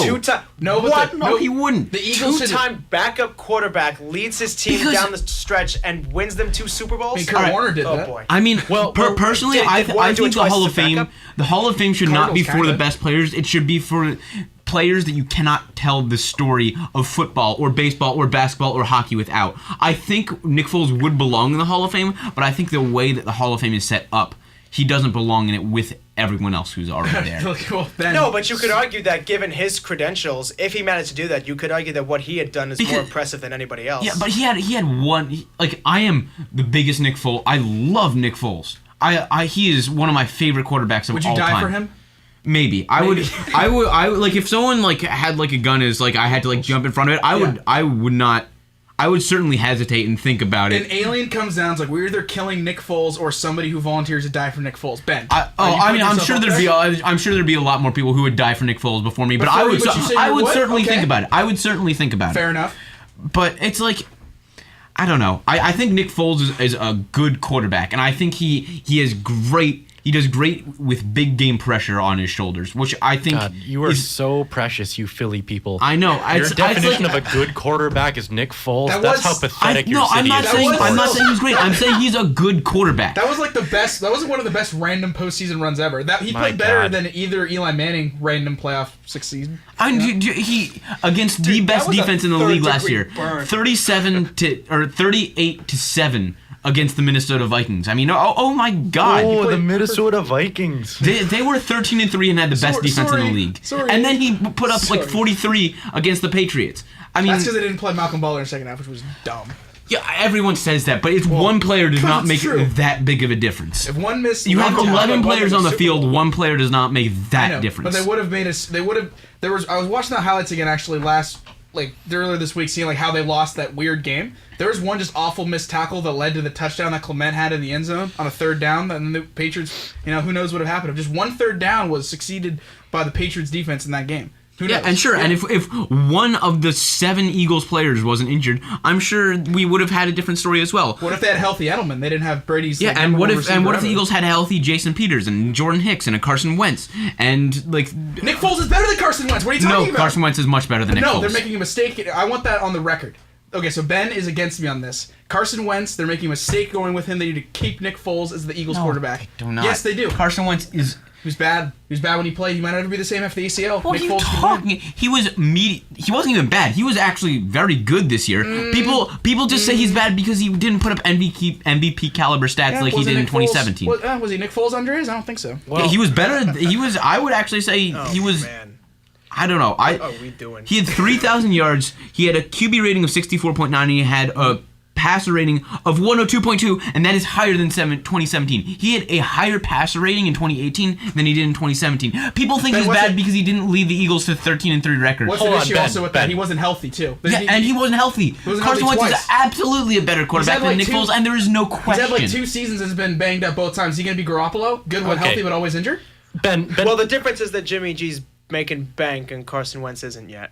No, he wouldn't. The Eagles 2-time backup quarterback leads his team down the stretch and wins them 2 Super Bowls? Kurt Warner did that. Oh, boy. I mean, personally, I think the Hall of Fame should not be for the best players. It should be for players that you cannot tell the story of football or baseball or basketball or hockey without. I think Nick Foles would belong in the Hall of Fame, but I think the way that the Hall of Fame is set up, he doesn't belong in it with everyone else who's already there. No, but you could argue that given his credentials, if he managed to do that, you could argue that what he had done is more impressive than anybody else. Yeah, but he had one. I am the biggest Nick Foles. I love Nick Foles. He is one of my favorite quarterbacks of all time. Would you die for him? Maybe. I would if someone had a gun is I had to jump in front of it, I would not. I would certainly hesitate and think about it. An alien comes down, it's we're either killing Nick Foles or somebody who volunteers to die for Nick Foles. Ben. I'm sure there'd be a lot more people who would die for Nick Foles before me, but I would certainly think about it. I would certainly think about it. Fair enough. But it's I don't know. I think Nick Foles is a good quarterback, and I think he has great He does great with big game pressure on his shoulders, which I think God, you are so precious, you Philly people. I know. Your definition of a good quarterback is Nick Foles. That's how pathetic your city is. I'm not saying he's great. I'm saying he's a good quarterback. That was like the best. That was one of the best random postseason runs ever. He played better than either Eli Manning random playoff season. He against the best defense in the league last year, 38-7 against the Minnesota Vikings. I mean, oh my God! Oh, the Minnesota Vikings. They were 13-3 and had the best defense in the league. And then he put up like 43 against the Patriots. I mean, that's because they didn't play Malcolm Butler in the second half, which was dumb. Yeah, everyone says that, but one player does not make that big of a difference. If one missed, you have 11 players on the field. One player does not make that difference. But they would have made us. They would have. I was watching the highlights again actually earlier this week, seeing how they lost that weird game. There was one just awful missed tackle that led to the touchdown that Clement had in the end zone on a third down. And the Patriots, who knows what would have happened if just one third down was succeeded by the Patriots defense in that game. Yeah, and sure, and if one of the 7 Eagles players wasn't injured, I'm sure we would have had a different story as well. What if they had healthy Edelman? They didn't have Brady's. Yeah, and what if the Eagles had healthy Jason Peters and Jordan Hicks and a Carson Wentz and Nick Foles is better than Carson Wentz. What are you talking about? No, Carson Wentz is much better than Nick Foles. No, they're making a mistake. I want that on the record. Okay, so Ben is against me on this. Carson Wentz, they're making a mistake going with him. They need to keep Nick Foles as the Eagles quarterback. I do not. Yes, they do. Carson Wentz is. He was bad. He was bad when he played. He might never be the same after the ACL. What are you talking? He wasn't even bad. He was actually very good this year. People just say he's bad because he didn't put up MVP caliber stats like he did in 2017. Was he Nick Foles, Andres? I don't think so. Well, he was better. I would actually say he was. Man. I don't know. What are we doing? He had 3,000 yards. He had a QB rating of 64.9, and he had a passer rating of 102.2, and that is higher than 2017. He had a higher passer rating in 2018 than he did in 2017. People think he's bad because he didn't lead the Eagles to 13-3 record. What's the issue also with that? He wasn't healthy too. And he wasn't healthy. Carson Wentz is absolutely a better quarterback than Nick Foles, and there is no question. He's had like 2 seasons and has been banged up both times. Is he going to be Garoppolo? Good when healthy, but always injured? Ben. Well, the difference is that Jimmy G's making bank and Carson Wentz isn't yet.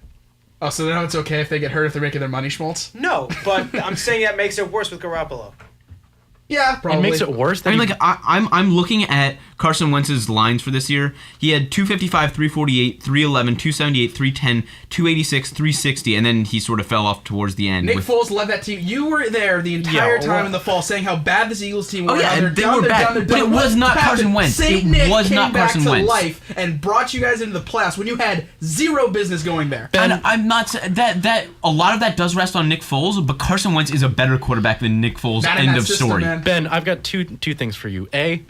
Oh, so now it's okay if they get hurt if they're making their money, Schmaltz? No, but I'm saying that makes it worse with Garoppolo. Yeah, probably. It makes it worse. I'm looking at Carson Wentz's lines for this year. He had 255, 348, 311, 278, 310, 286, 360, and then he sort of fell off towards the end. Nick Foles led that team. You were there the entire time in the fall saying how bad this Eagles team was. Oh, yeah, and they were bad. But it was not Carson Wentz. It was not Carson Wentz. Life and brought you guys into the playoffs when you had zero business going there. And I'm not that a lot of that does rest on Nick Foles, but Carson Wentz is a better quarterback than Nick Foles. End of story. Man. Ben, I've got two things for you. A,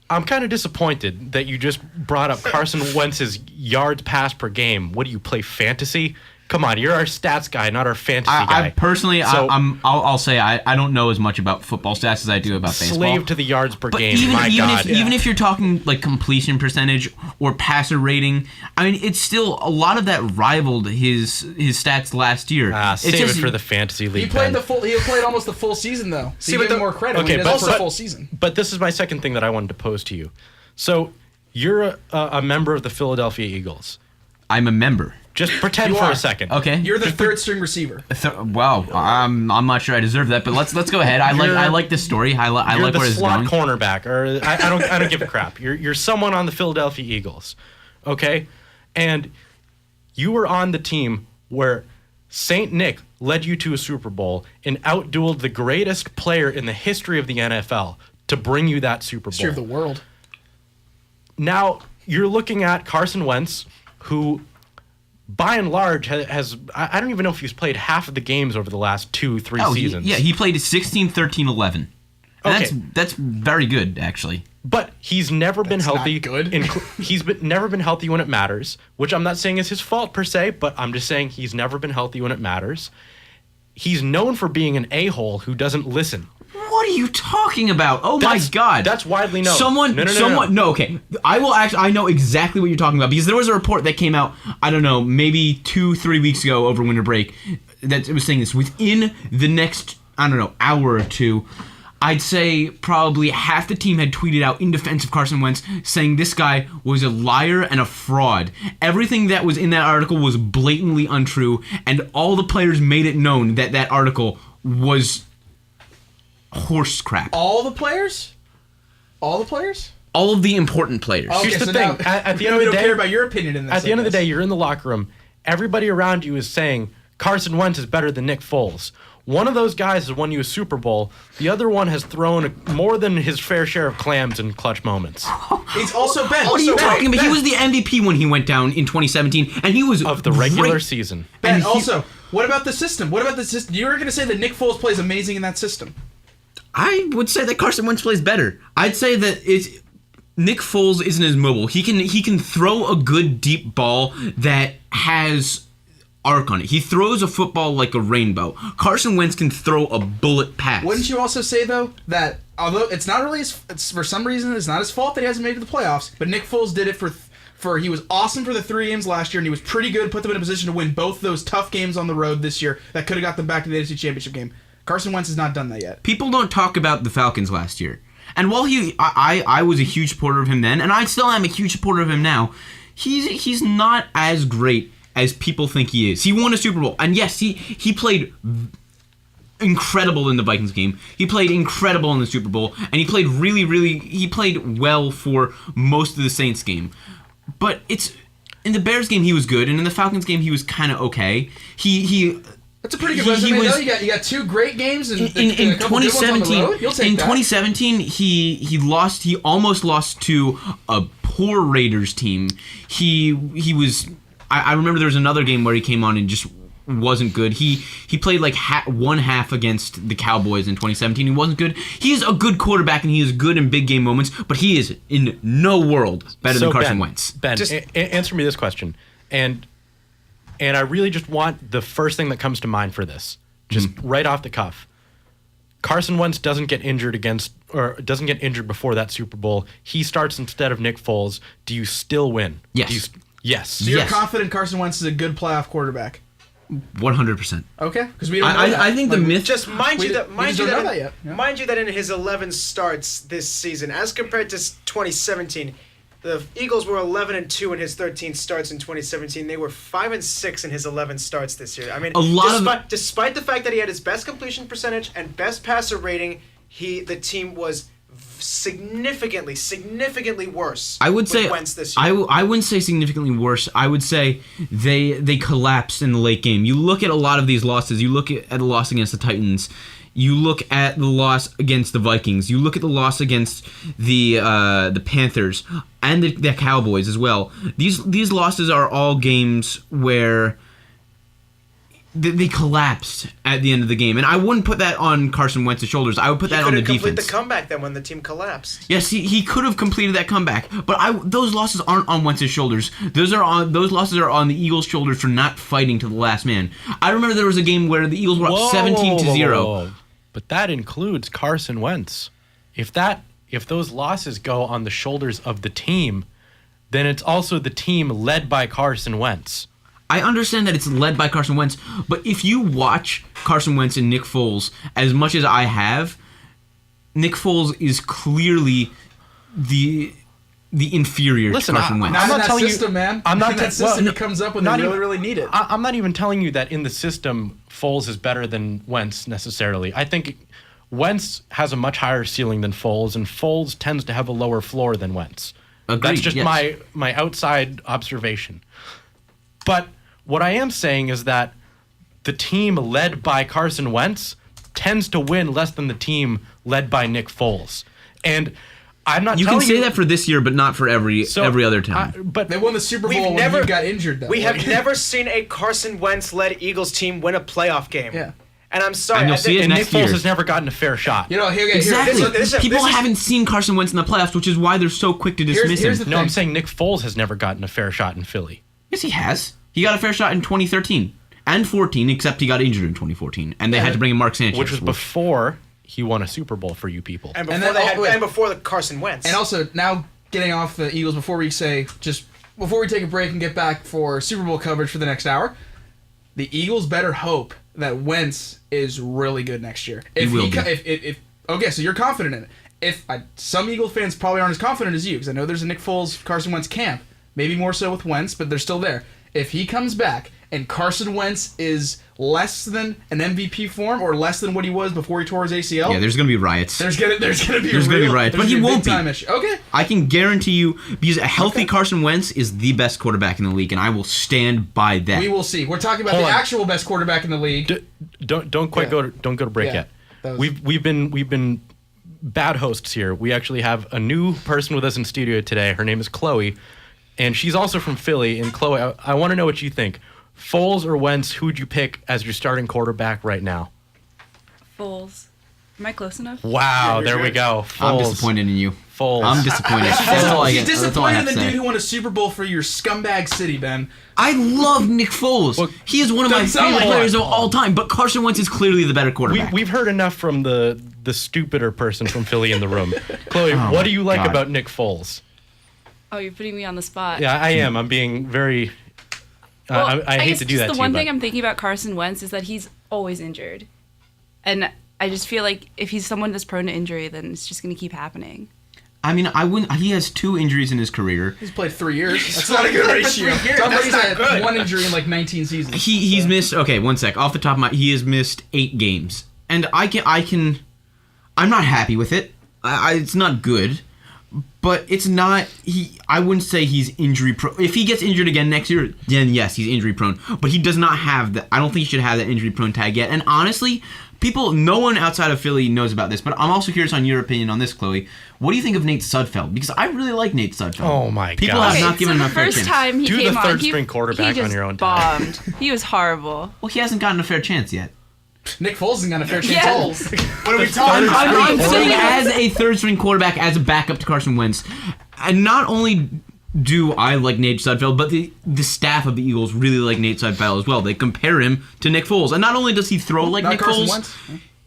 I'm kind of disappointed that you just brought up Carson Wentz's yards passed per game. What do you play, fantasy? Come on, you're our stats guy, not our fantasy guy. I personally, so, I'll say I don't know as much about football stats as I do about baseball. Slave to the yards per game. Even if you're talking like completion percentage or passer rating, I mean, it's still a lot of that rivaled his stats last year. Save it for the fantasy league. He played almost the full season though. So you give him more credit. Okay, but the full season. But this is my second thing that I wanted to pose to you. So you're a member of the Philadelphia Eagles. I'm a member. Just pretend for a second. Okay. You're the third string receiver. Wow. I'm not sure I deserve that, but let's go ahead. I like this story. I like where it's going. You're the slot cornerback, or I don't give a crap. You're someone on the Philadelphia Eagles, okay? And you were on the team where Saint Nick led you to a Super Bowl and outdueled the greatest player in the history of the NFL to bring you that Super Bowl. History of the world. Now you're looking at Carson Wentz, who, by and large, I don't even know if he's played half of the games over the last 2-3 seasons. He played 16, 13, 11. Okay. That's very good, actually. But he's never been healthy. Not good. He's never been healthy when it matters, which I'm not saying is his fault per se, but I'm just saying he's never been healthy when it matters. He's known for being an a-hole who doesn't listen. What are you talking about? Oh my God! That's widely known. No, okay. I know exactly what you're talking about because there was a report that came out. I don't know, maybe 2-3 weeks ago over winter break that was saying this within the next hour or two. I'd say probably half the team had tweeted out in defense of Carson Wentz saying this guy was a liar and a fraud. Everything that was in that article was blatantly untrue, and all the players made it known that that article was horse crap. All the players? All the players? all of the important players. Okay, Here's the so thing. now- At the we end of the don't day, care about your opinion in this. At the end of the I day, guess. you're in the locker room. Everybody around you is saying Carson Wentz is better than Nick Foles. One of those guys has won you a Super Bowl. The other one has thrown more than his fair share of clams in clutch moments. He's also Ben. What are you Ben, talking about? Ben, He was the MVP when he went down in 2017, and he was Of the regular great. season. Ben, and he- also, what about the system? What about the system? You were going to say that Nick Foles plays amazing in that system. I would say that Carson Wentz plays better. I'd say that Nick Foles isn't as mobile. He can throw a good deep ball that has arc on it. He throws a football like a rainbow. Carson Wentz can throw a bullet pass. Wouldn't you also say, though, that although it's not really it's for some reason it's not his fault that he hasn't made it to the playoffs, but Nick Foles did it for he was awesome for the 3 games last year, and he was pretty good, put them in a position to win both those tough games on the road this year that could have got them back to the NFC Championship game. Carson Wentz has not done that yet. People don't talk about the Falcons last year. And while I was a huge supporter of him then, and I still am a huge supporter of him now, he's not as great as people think he is. He won a Super Bowl, and yes, he played incredible in the Vikings game. He played incredible in the Super Bowl, and he played he played well for most of the Saints game. But in the Bears game he was good, and in the Falcons game he was kind of okay. That's a pretty good resume, though. You got 2 great games and in a couple good ones on the 2017. road. You'll take In that. 2017, he lost. He almost lost to a poor Raiders team. He was. I remember there was another game where he came on and just wasn't good. He played like one half against the Cowboys in 2017. He wasn't good. He is a good quarterback and he is good in big game moments, but he is in no world better than Carson Wentz. Ben, answer me this question, and I really just want the first thing that comes to mind for this, just right off the cuff. Carson Wentz doesn't get injured before that Super Bowl. He starts instead of Nick Foles. Do you still win? Yes. Yes. So you're Yes. confident Carson Wentz is a good playoff quarterback? 100%. Okay, because we don't know that. I think the myth. Just mind you that yet. Yeah. mind you that in his 11 starts this season, as compared to 2017, the Eagles were 11-2 in his 13 starts in 2017. They were 5-6 in his 11 starts this year. I mean, despite the fact that he had his best completion percentage and best passer rating, the team was significantly worse. I would say Wentz this year. I wouldn't say significantly worse. I would say they collapsed in the late game. You look at a lot of these losses. You look at the loss against the Titans. You look at the loss against the Vikings. You look at the loss against the Panthers and the Cowboys as well. These losses are all games where they collapsed at the end of the game, and I wouldn't put that on Carson Wentz's shoulders. I would put that on the defense. He could have completed the comeback then when the team collapsed. Yes, he could have completed that comeback, but those losses aren't on Wentz's shoulders. Those losses are on the Eagles' shoulders for not fighting to the last man. I remember there was a game where the Eagles were up 17-0. But that includes Carson Wentz. If those losses go on the shoulders of the team, then it's also the team led by Carson Wentz. I understand that it's led by Carson Wentz, but if you watch Carson Wentz and Nick Foles as much as I have, Nick Foles is clearly the inferior Listen, to Carson Wentz. Not I'm in not that telling you- system, man. I'm not in that system he comes up when they really need it. I'm not even telling you that in the system Foles is better than Wentz necessarily. I think Wentz has a much higher ceiling than Foles, and Foles tends to have a lower floor than Wentz. Agreed, That's just yes. my outside observation. But what I am saying is that the team led by Carson Wentz tends to win less than the team led by Nick Foles. And I'm not You telling can say that for this year, but not for every other time. But They won the Super Bowl when he got injured, though. We have never seen a Carson Wentz-led Eagles team win a playoff game. Yeah. And I'm sorry. And you'll see it and Nick next year. Foles has never gotten a fair shot. You know, Exactly. People this is- haven't seen Carson Wentz in the playoffs, which is why they're so quick to dismiss here's him. the No, I'm thing. saying Nick Foles has never gotten a fair shot in Philly. Yes, he has. He got a fair shot in 2013 and 14, except he got injured in 2014, and they had to bring in Mark Sanchez. Which was before he won a Super Bowl for you people. And And before, then- and before the Carson Wentz. And also, now getting off the Eagles, before we take a break and get back for Super Bowl coverage for the next hour, the Eagles better hope that Wentz is really good next year. He will be. Okay, so you're confident in it. Some Eagles fans probably aren't as confident as you, because I know there's a Nick Foles, Carson Wentz camp. Maybe more so with Wentz, but they're still there. If he comes back and Carson Wentz is less than an MVP form or less than what he was before he tore his ACL, Yeah, there's gonna be riots. there's gonna be riots, but he won't be. Issue. Okay. I can guarantee you, because a healthy Carson Wentz is the best quarterback in the league, and I will stand by that. We will see. We're talking about Hold the on. actual best quarterback in the league. Don't go to break Yeah. yet. We've been bad hosts here. We actually have a new person with us in studio today. Her name is Chloe, and she's also from Philly. And Chloe, I want to know what you think. Foles or Wentz, who'd you pick as your starting quarterback right now? Foles. Am I close enough? Wow, you're there we good. go. I'm Foles. disappointed in you. Foles. I'm disappointed. That's all I He's get. That's all I disappointed have in to the dude say. who won a Super Bowl for your scumbag city, Ben. I love Nick Foles. Well, he is one of my doesn't sound favorite like players it. of all time, but Carson Wentz is clearly the better quarterback. We've heard enough from the stupider person from Philly in the room. Chloe, what do you like God. about Nick Foles? Oh, you're putting me on the spot. Yeah, I am. I'm being very. Well, I hate guess to do just that the to one you, thing but I'm thinking about Carson Wentz is that he's always injured. And I just feel like if he's someone that's prone to injury, then it's just going to keep happening. I mean, I wouldn't. He has 2 injuries in his career. He's played 3 years. That's not a good ratio. Tom Brady's had 1 injury in like 19 seasons. He's missed. Okay, one sec. Off the top of my, he has missed 8 games, and I'm not happy with it. It's not good, but it's not. I wouldn't say he's injury prone. If he gets injured again next year, then yes, he's injury prone. But he does not have that. I don't think he should have that injury prone tag yet. And honestly, no one outside of Philly knows about this. But I'm also curious on your opinion on this, Chloe. What do you think of Nate Sudfeld? Because I really like Nate Sudfeld. Oh my God. People have not given him a the fair first chance. time he Do the came on, third he, string quarterback he on just your own time. bombed. He was horrible. Well, he hasn't gotten a fair chance yet. Nick Foles hasn't got a fair chance. Yeah. Holes. What are we talking about? I'm saying as a third string quarterback, as a backup to Carson Wentz, and not only do I like Nate Sudfeld, but the staff of the Eagles really like Nate Sudfeld as well. They compare him to Nick Foles, and not only does he throw like Not Nick Carson Foles, Wentz.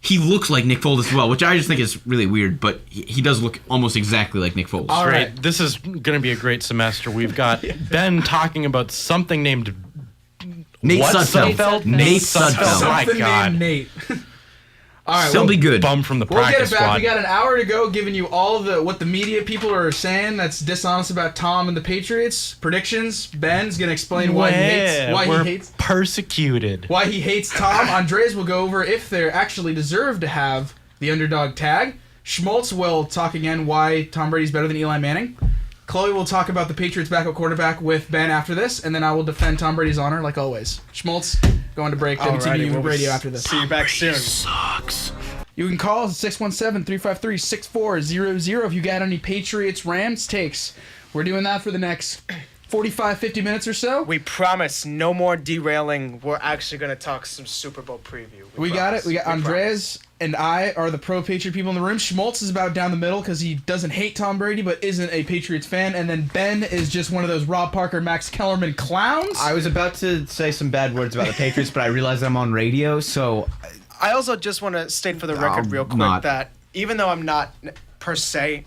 he looks like Nick Foles as well, which I just think is really weird. But he does look almost exactly like Nick Foles. All Great. right. This is going to be a great semester. We've got Ben talking about something named Nate what? Sudfeld. Nate Nate Sudfeld. Sudfeld. My Something God. named Nate. All right, Still be good. bum from the We'll get practice it back. squad. We got an hour to go, giving you all what the media people are saying that's dishonest about Tom and the Patriots. Predictions. Ben's gonna explain why we're he hates persecuted. why he hates Tom. Andres will go over if they actually deserve to have the underdog tag. Schmaltz will talk again why Tom Brady's better than Eli Manning. Chloe will talk about the Patriots backup quarterback with Ben after this, and then I will defend Tom Brady's honor like always. Schmaltz going to break WTBU we'll radio after this. See you back soon. Sucks. You can call us at 617-353-6400 if you got any Patriots-Rams takes. We're doing that for the next 45, 50 minutes or so. We promise no more derailing. We're actually going to talk some Super Bowl preview. We got it. We got Andres and I are the pro-Patriot people in the room. Schmaltz is about down the middle because he doesn't hate Tom Brady but isn't a Patriots fan. And then Ben is just one of those Rob Parker, Max Kellerman clowns. I was about to say some bad words about the Patriots, but I realized I'm on radio, so I also just want to state for the record real quick not. that even though I'm not per se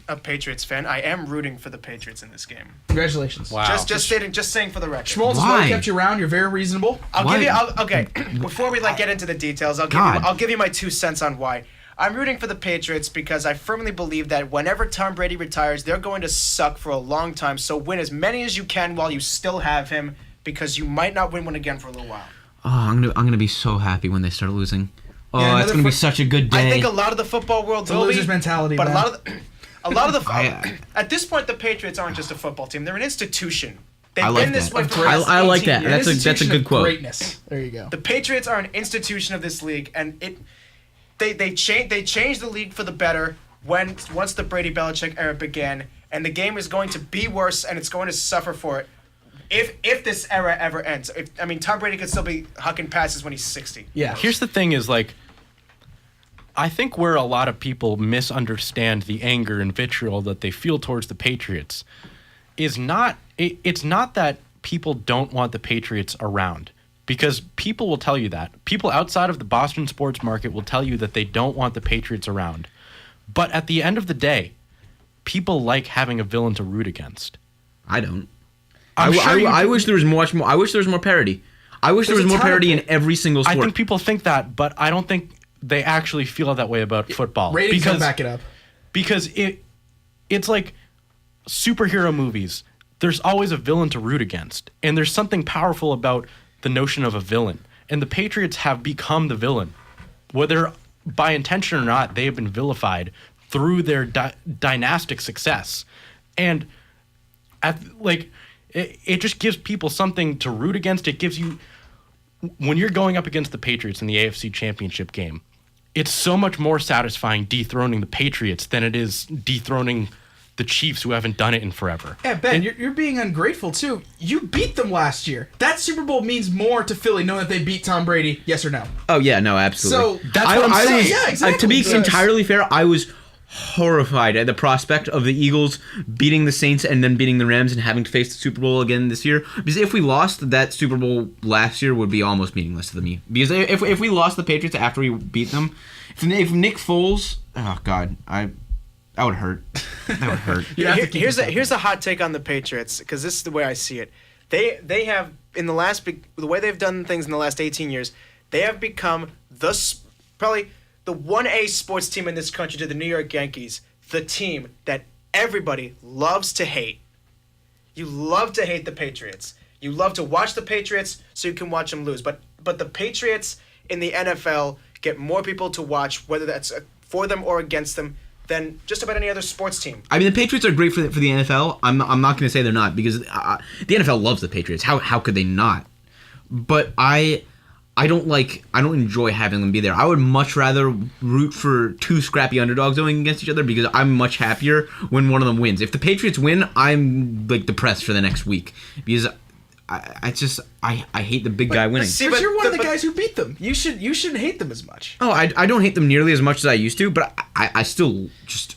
a Patriots fan, I am rooting for the Patriots in this game. Congratulations. Wow. Just saying for the record. Schmaltz is Why? what kept you around. You're very reasonable. I'll Why? give you. Okay, before we get into the details, I'll give you my 2 cents on why. I'm rooting for the Patriots because I firmly believe that whenever Tom Brady retires, they're going to suck for a long time. So win as many as you can while you still have him, because you might not win one again for a little while. Oh, I'm gonna be so happy when they start losing. Oh, Yeah, it's another gonna be fr- such a good day. I think a lot of the football world It's a will loser's be, mentality, but man. a lot of the at this point, the Patriots aren't just a football team; they're an institution. They've I like been this that. way for the I last like 18 that. years. That's a Institution good of quote. Greatness. There you go. The Patriots are an institution of this league, and they changed the league for the better once the Brady Belichick era began, and the game is going to be worse, and it's going to suffer for it if this era ever ends. Tom Brady could still be hucking passes when he's 60. Yeah. Here's the thing is, like, I think where a lot of people misunderstand the anger and vitriol that they feel towards the Patriots is it's not that people don't want the Patriots around, because people will tell you that. People outside of the Boston sports market will tell you that they don't want the Patriots around. But at the end of the day, people like having a villain to root against. I don't. I'm sure you I do. wish there was much more. I wish there was more parity. I wish there was There's a more ton of parity in it. every single I sport. think people think that, but I don't think they actually feel that way about football. Ratings don't back it up. Because it's like superhero movies. There's always a villain to root against. And there's something powerful about the notion of a villain. And the Patriots have become the villain. Whether by intention or not, they have been vilified through their dynastic success. And it just gives people something to root against. It gives you, when you're going up against the Patriots in the AFC Championship game, it's so much more satisfying dethroning the Patriots than it is dethroning the Chiefs, who haven't done it in forever. Yeah, Ben, you're being ungrateful, too. You beat them last year. That Super Bowl means more to Philly knowing that they beat Tom Brady, yes or no? Oh, yeah, no, absolutely. So that's what I'm saying. Yeah, exactly. To be entirely fair, I was horrified at the prospect of the Eagles beating the Saints and then beating the Rams and having to face the Super Bowl again this year. Because if we lost, that Super Bowl last year would be almost meaningless to me. Because if we lost the Patriots after we beat them, if Nick Foles, oh God, that would hurt. That would hurt. Here's a hot take on the Patriots, because this is the way I see it. They have the way they've done things in the last 18 years, they have become probably the 1A sports team in this country to the New York Yankees, the team that everybody loves to hate. You love to hate the Patriots. You love to watch the Patriots so you can watch them lose. But the Patriots in the NFL get more people to watch, whether that's for them or against them, than just about any other sports team. I mean, the Patriots are great for the NFL. I'm not going to say they're not, because the NFL loves the Patriots. How could they not? But I don't enjoy having them be there. I would much rather root for two scrappy underdogs going against each other, because I'm much happier when one of them wins. If the Patriots win, I'm depressed for the next week, because I hate the big guy winning. But you're one of the guys who beat them. You shouldn't hate them as much. Oh, I don't hate them nearly as much as I used to, but I still just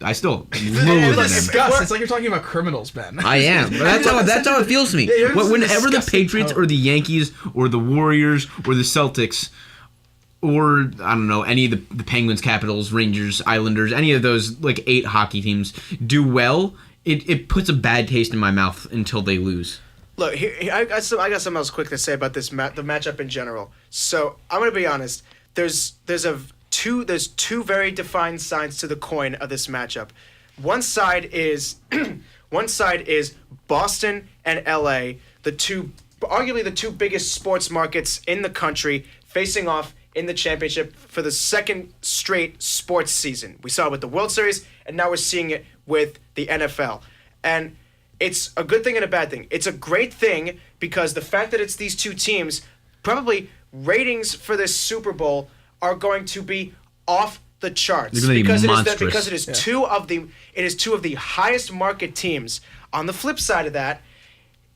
I still loathe them. It's like you're talking about criminals, Ben. I am. But that's how it feels to me. Yeah, whenever the Patriots or the Yankees or the Warriors or the Celtics or, I don't know, any of the Penguins, Capitals, Rangers, Islanders, any of those 8 hockey teams do well, it puts a bad taste in my mouth until they lose. Look, I got something else quick to say about the matchup in general. So I'm gonna be honest. There's two very defined sides to the coin of this matchup. One side is Boston and LA, arguably the two biggest sports markets in the country, facing off in the championship for the second straight sports season. We saw it with the World Series, and now we're seeing it with the NFL. And it's a good thing and a bad thing. It's a great thing because the fact that it's these two teams, probably ratings for this Super Bowl are going to be off the charts because it is two of the highest market teams. On the flip side of that,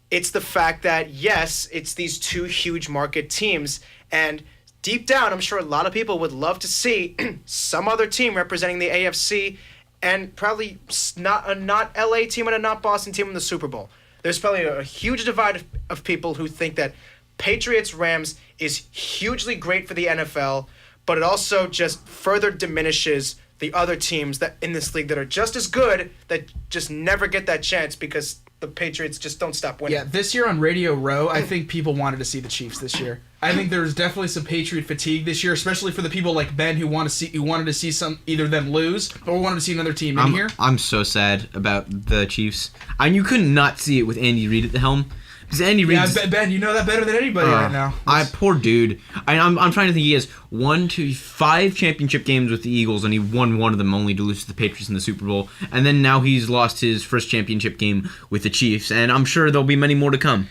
it's the fact that yes, it's these two huge market teams, and deep down, I'm sure a lot of people would love to see some other team representing the AFC. And probably not a not LA team and a not Boston team in the Super Bowl. There's probably a huge divide of people who think that Patriots-Rams is hugely great for the NFL, but it also just further diminishes the other teams that in this league that are just as good that just never get that chance because the Patriots just don't stop winning. Yeah, this year on Radio Row, I think people wanted to see the Chiefs this year. I think there's definitely some Patriot fatigue this year, especially for the people like Ben who wanted to see some either them lose or wanted to see another team in here. I'm so sad about the Chiefs. And you could not see it with Andy Reid at the helm. Because Andy Reid. Yeah, Ben, you know that better than anybody right now. Poor dude. I'm trying to think. He has 5 championship games with the Eagles, and he won one of them only to lose to the Patriots in the Super Bowl. And then now he's lost his first championship game with the Chiefs, and I'm sure there'll be many more to come.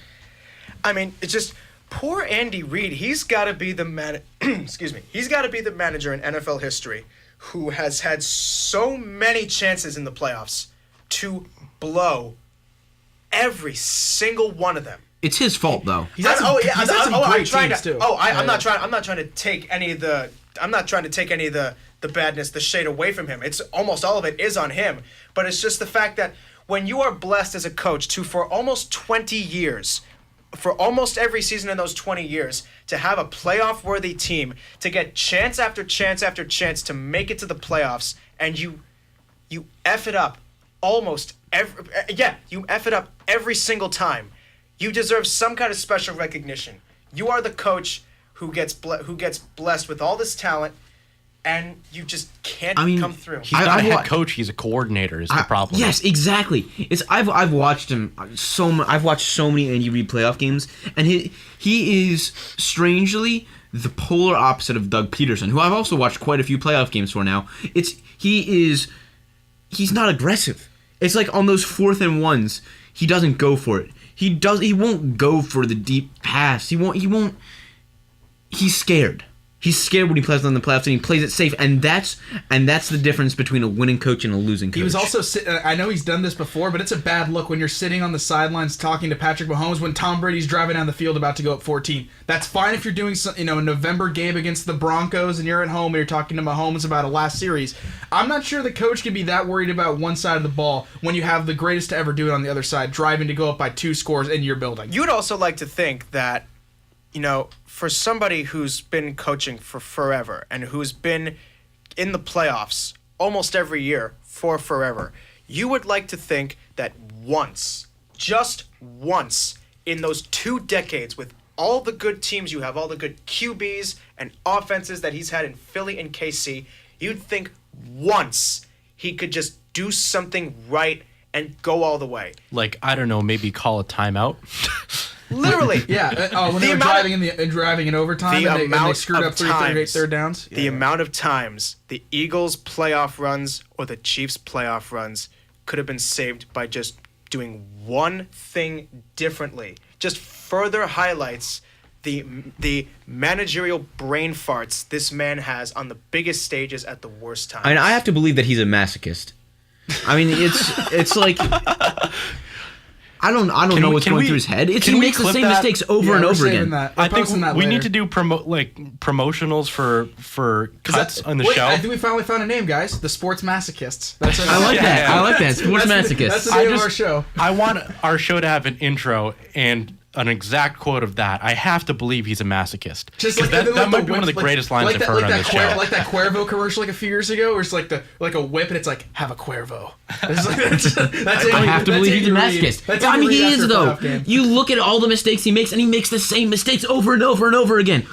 I mean, it's just poor Andy Reid. He's got to be the He's got to be the manager in NFL history who has had so many chances in the playoffs to blow every single one of them. It's his fault, though. I'm not trying to take any of the badness, the shade away from him. It's almost all of it is on him. But it's just the fact that when you are blessed as a coach to for almost 20 years, for almost every season in those 20 years, to have a playoff-worthy team, to get chance after chance after chance to make it to the playoffs, and you F it up you F it up every single time. You deserve some kind of special recognition. You are the coach who gets blessed with all this talent, and you just can't come through. He's not a head coach. He's a coordinator. Is the problem? Yes, exactly. I've watched him I've watched so many Andy Reid playoff games, and he is strangely the polar opposite of Doug Peterson, who I've also watched quite a few playoff games for now. He's not aggressive. It's like on those 4th and 1s, he doesn't go for it. He won't go for the deep pass. He's scared. He's scared when he plays on the playoffs, and he plays it safe, and that's the difference between a winning coach and a losing coach. He was also I know he's done this before, but it's a bad look when you're sitting on the sidelines talking to Patrick Mahomes when Tom Brady's driving down the field about to go up 14. That's fine if you're doing a November game against the Broncos and you're at home and you're talking to Mahomes about a last series. I'm not sure the coach can be that worried about one side of the ball when you have the greatest to ever do it on the other side, driving to go up by 2 scores in your building. You'd also like to think that, for somebody who's been coaching for forever and who's been in the playoffs almost every year for forever, you would like to think that just once in those 2 decades with all the good teams you have, all the good QBs and offenses that he's had in Philly and KC, you'd think once he could just do something right and go all the way. Like, I don't know, maybe call a timeout. Literally. Yeah. When they were driving in overtime and they screwed up 3 third downs. The amount of times the Eagles' playoff runs or the Chiefs' playoff runs could have been saved by just doing one thing differently. Just further highlights the managerial brain farts this man has on the biggest stages at the worst times. I have to believe that he's a masochist. I mean, it's like I don't know what's going through his head. He makes the same mistakes over and over again. I think we need to do promotionals for cuts on the show. I think we finally found a name, guys. The Sports Masochists. That's I like that. I like that. Sports Masochists. That's the name of our show. I want our show to have an intro and an exact quote of that. I have to believe he's a masochist. That might be one of the greatest lines I've heard on this show. Like that Cuervo commercial a few years ago, where it's like a whip and it's like, have a Cuervo. I have to believe he's a masochist. I mean, he is though. You look at all the mistakes he makes, and he makes the same mistakes over and over and over again.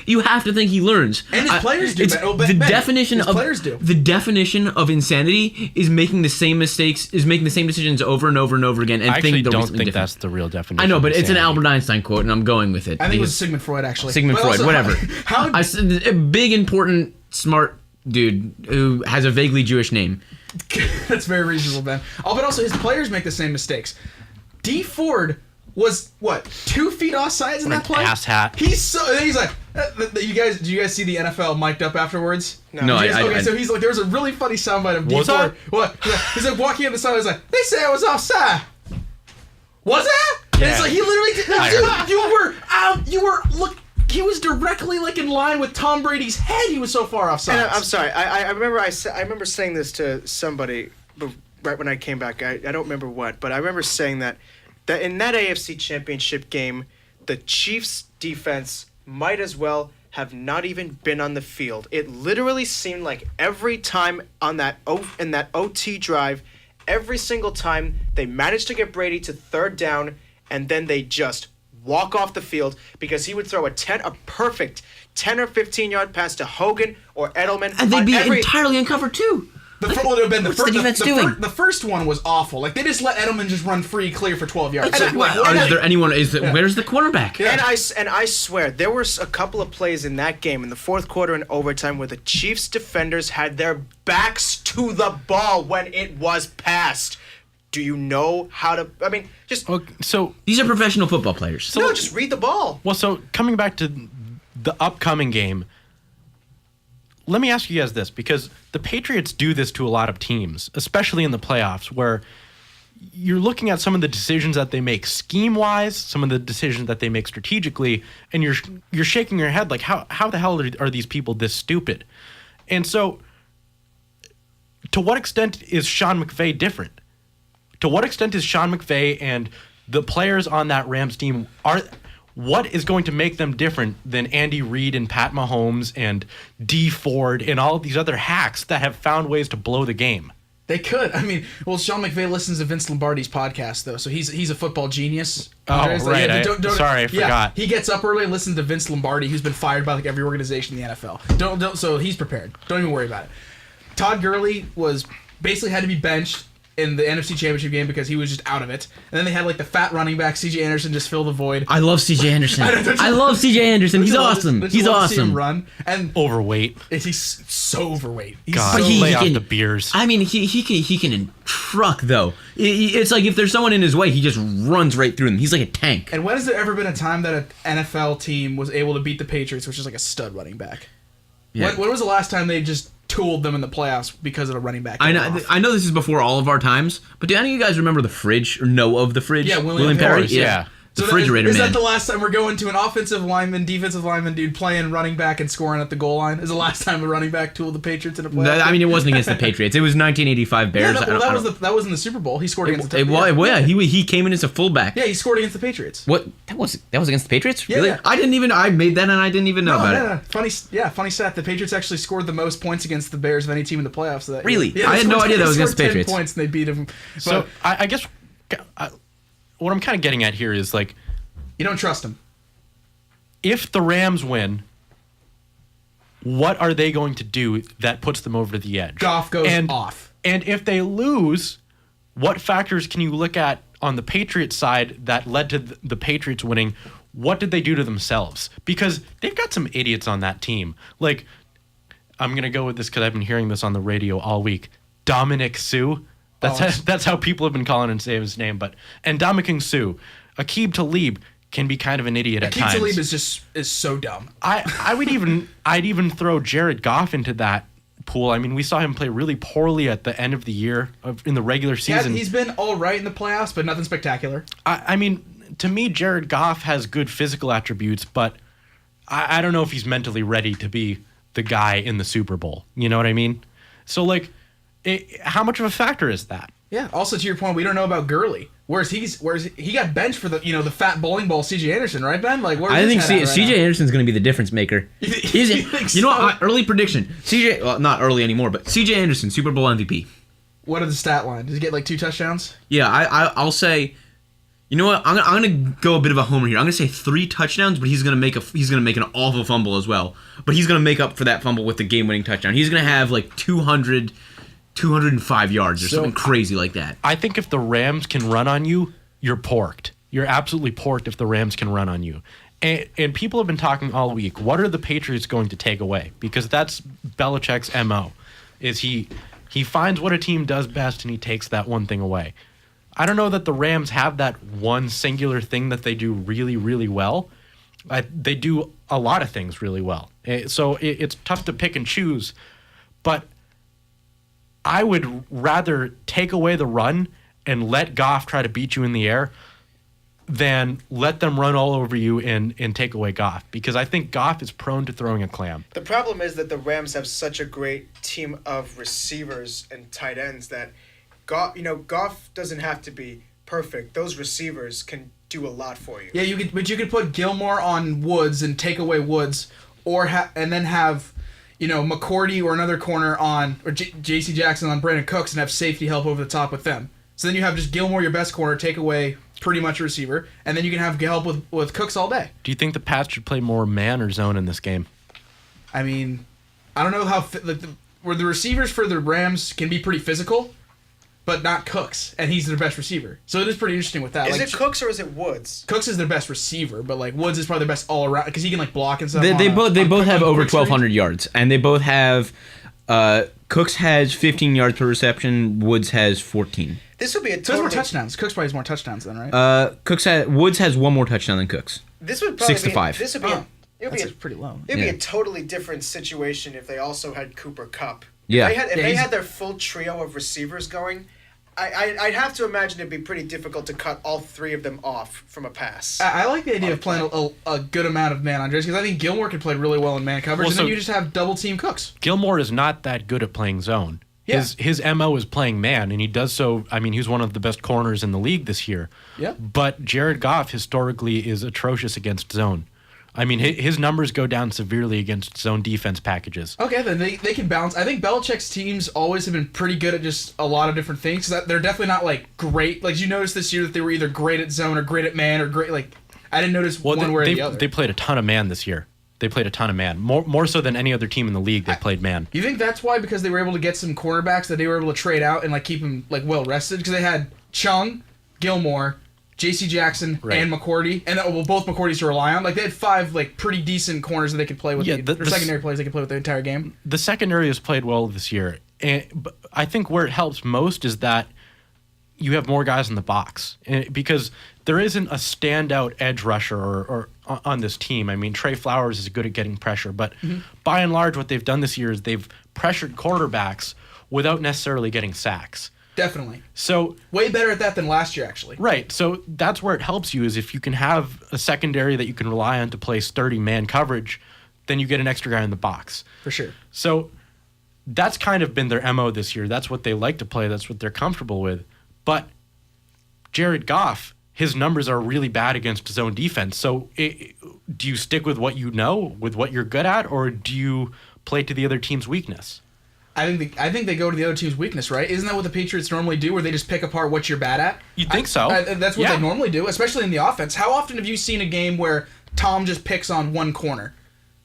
You have to think he learns. And his players do. The definition of insanity is making the same mistakes, is making the same decisions over and over and over again. And I actually don't think that's the real definition. I know, but it's an Albert Einstein quote, and I'm going with it. I think it was Sigmund Freud, actually. Sigmund Freud, whatever. A big, important, smart dude who has a vaguely Jewish name. That's very reasonable, Ben. But also his players make the same mistakes. D. Ford was 2 feet offsides in that play? Ass hat. He's like, do you guys see the NFL mic'd up afterwards? No, so he's like, there was a really funny soundbite of D. Ford. What? He's like walking up the side. He's like, they say I was offside. Was that? Yeah. And it's like he literally did. Look. He was directly in line with Tom Brady's head. He was so far offside. I'm sorry. I remember saying this to somebody right when I came back. I don't remember what, but I remember saying that in that AFC Championship game, the Chiefs' defense might as well have not even been on the field. It literally seemed like every time in that OT drive, every single time they managed to get Brady to 3rd down, and then they just walk off the field because he would throw a perfect 10 or 15 yard pass to Hogan or Edelman, and they'd be entirely uncovered too. The first one was awful. Like, they just let Edelman just run free, clear for 12 yards. Where's the quarterback? Yeah. And I swear there were a couple of plays in that game in the 4th quarter and overtime where the Chiefs defenders had their backs to the ball when it was passed. Do you know how to? I mean, just so these are professional football players. So just read the ball. Well, so coming back to the upcoming game, let me ask you guys this, because the Patriots do this to a lot of teams, especially in the playoffs, where you're looking at some of the decisions that they make scheme-wise, some of the decisions that they make strategically, and you're shaking your head like, how the hell are these people this stupid? And so, to what extent is Sean McVay different? To what extent is Sean McVay and the players on that Rams team, what is going to make them different than Andy Reid and Pat Mahomes and D. Ford and all of these other hacks that have found ways to blow the game? They could. I mean, well, Sean McVay listens to Vince Lombardi's podcast though, so he's a football genius. Oh, Andres. right. I forgot. He gets up early and listens to Vince Lombardi, who's been fired by like every organization in the NFL. Don't. So he's prepared. Don't even worry about it. Todd Gurley was basically had to be benched in the NFC Championship game because he was just out of it. And then they had like the fat running back C.J. Anderson just fill the void. I love C.J. Anderson. I love C.J. Anderson. He's awesome. He's love to see him awesome. run and Overweight. he's so overweight. He's God, so, lay off can- the beers. I mean, he can truck though. It's like if there's someone in his way, he just runs right through them. He's like a tank. And when has there ever been a time that an NFL team was able to beat the Patriots, which is like a stud running back? Yeah. When was the last time they just tooled them in the playoffs because of a running back? I know this is before all of our times, but do any of you guys remember the fridge or know of the fridge? Yeah, William Perry. Morris, yeah. The So refrigerator is man. that the last time we're going to an offensive lineman, defensive lineman dude playing running back and scoring at the goal line? Is the last time a running back tooled the Patriots in a playoff? I mean, it wasn't against the Patriots. It was 1985 Bears. yeah, that was in the Super Bowl. He scored against the He came in as a fullback. Yeah, he scored against the Patriots. What? That was against the Patriots? Yeah, Really? yeah. I made that and I didn't even know about it. Funny stat. The Patriots actually scored the most points against the Bears of any team in the playoffs. That Really? year. Yeah, I they had no scored idea that 10 was against the they scored 10 Patriots. points and they beat them. So I guess what I'm kind of getting at here is like, You don't trust him. if the Rams win, what are they going to do that puts them over the edge? Goff goes off. And if they lose, what factors can you look at on the Patriots side that led to the Patriots winning? What did they do to themselves? Because they've got some idiots on that team. Like, I'm going to go with this because I've been hearing this on the radio all week. Dominic Sue. That's how people have been calling and saying his name. And Dominic Sue, Aqib Talib can be kind of an idiot at times. Aqib Talib is so dumb. I'd even throw Jared Goff into that pool. I mean, we saw him play really poorly at the end of the year in the regular season. He's been all right in the playoffs, but nothing spectacular. I mean, to me, Jared Goff has good physical attributes, but I don't know if he's mentally ready to be the guy in the Super Bowl. You know what I mean? So, like, how much of a factor is that? Yeah. Also, to your point, we don't know about Gurley. Whereas he got benched for the fat bowling ball C.J. Anderson, right, Ben? Like, I think C.J. Anderson's going to be the difference maker. Early prediction. C.J. Well, not early anymore, but C.J. Anderson, Super Bowl MVP. What are the stat line? Does he get like 2 touchdowns? Yeah, I'll say. You know what? I'm gonna go a bit of a homer here. I'm gonna say 3 touchdowns, but he's gonna make an awful fumble as well. But he's gonna make up for that fumble with the game-winning touchdown. He's gonna have like 205 yards or something crazy like that. I think if the Rams can run on you, you're porked. You're absolutely porked if the Rams can run on you. And people have been talking all week. What are the Patriots going to take away? Because that's Belichick's MO. Is he finds what a team does best and he takes that one thing away. I don't know that the Rams have that one singular thing that they do really, really well. They do a lot of things really well. So it's tough to pick and choose. But I would rather take away the run and let Goff try to beat you in the air than let them run all over you and take away Goff. Because I think Goff is prone to throwing a clam. The problem is that the Rams have such a great team of receivers and tight ends that Goff doesn't have to be perfect. Those receivers can do a lot for you. Yeah, you could put Gilmore on Woods and take away Woods, and then have McCourty or another corner on, or J.C. Jackson on Brandon Cooks and have safety help over the top with them. So then you have just Gilmore, your best corner, take away pretty much a receiver, and then you can have help with Cooks all day. Do you think the Pats should play more man or zone in this game? I mean, I don't know how where the receivers for the Rams can be pretty physical, but not Cooks, and he's their best receiver. So it is pretty interesting with that. Is it Cooks or is it Woods? Cooks is their best receiver, but like Woods is probably their best all around because he can like block and stuff. They both have over 1,200 yards. yards, and they both have. Cooks has 15 yards per reception. Woods has 14. This would be a So totally... more touchdowns. Cooks probably has more touchdowns than right. Woods has one more touchdown than Cooks. This would probably 6 to 5. This would be. That's pretty low. It'd be Yeah. a totally different situation if they also had Cooper Kupp. Yeah. If they had their full trio of receivers going, I'd have to imagine it'd be pretty difficult to cut all 3 of them off from a pass. I like the idea of playing a good amount of man Andres because I think Gilmore could play really well in man coverage, and then you just have double team Cooks. Gilmore is not that good at playing zone. Yeah. His MO is playing man, and he does so. I mean, he's one of the best corners in the league this year. Yeah. But Jared Goff historically is atrocious against zone. I mean, his numbers go down severely against zone defense packages. Okay, then they can bounce. I think Belichick's teams always have been pretty good at just a lot of different things. That they're definitely not like great. Like you noticed this year that they were either great at zone or great at man or great like. I didn't notice one way or the other. They played a ton of man this year. They played a ton of man, more so than any other team in the league. They played man. You think that's why? Because they were able to get some cornerbacks that they were able to trade out and like keep them like well rested. Because they had Chung, Gilmore, J.C. Jackson, and McCourty, and both McCourties to rely on. Like they had 5 like pretty decent corners that they could play with. Or secondary players they could play with the entire game. The secondary has played well this year, but I think where it helps most is that you have more guys in the box because there isn't a standout edge rusher or on this team. I mean, Trey Flowers is good at getting pressure, but by and large, what they've done this year is they've pressured quarterbacks without necessarily getting sacks. Definitely. So way better at that than last year, actually. Right. So that's where it helps you is if you can have a secondary that you can rely on to play sturdy man coverage, then you get an extra guy in the box. For sure. So that's kind of been their MO this year. That's what they like to play. That's what they're comfortable with. But Jared Goff, his numbers are really bad against zone defense. So do you stick with what you know, with what you're good at, or do you play to the other team's weakness? I think they go to the other team's weakness, right? Isn't that what the Patriots normally do, where they just pick apart what you're bad at? You'd think so. That's what they normally do, especially in the offense. How often have you seen a game where Tom just picks on one corner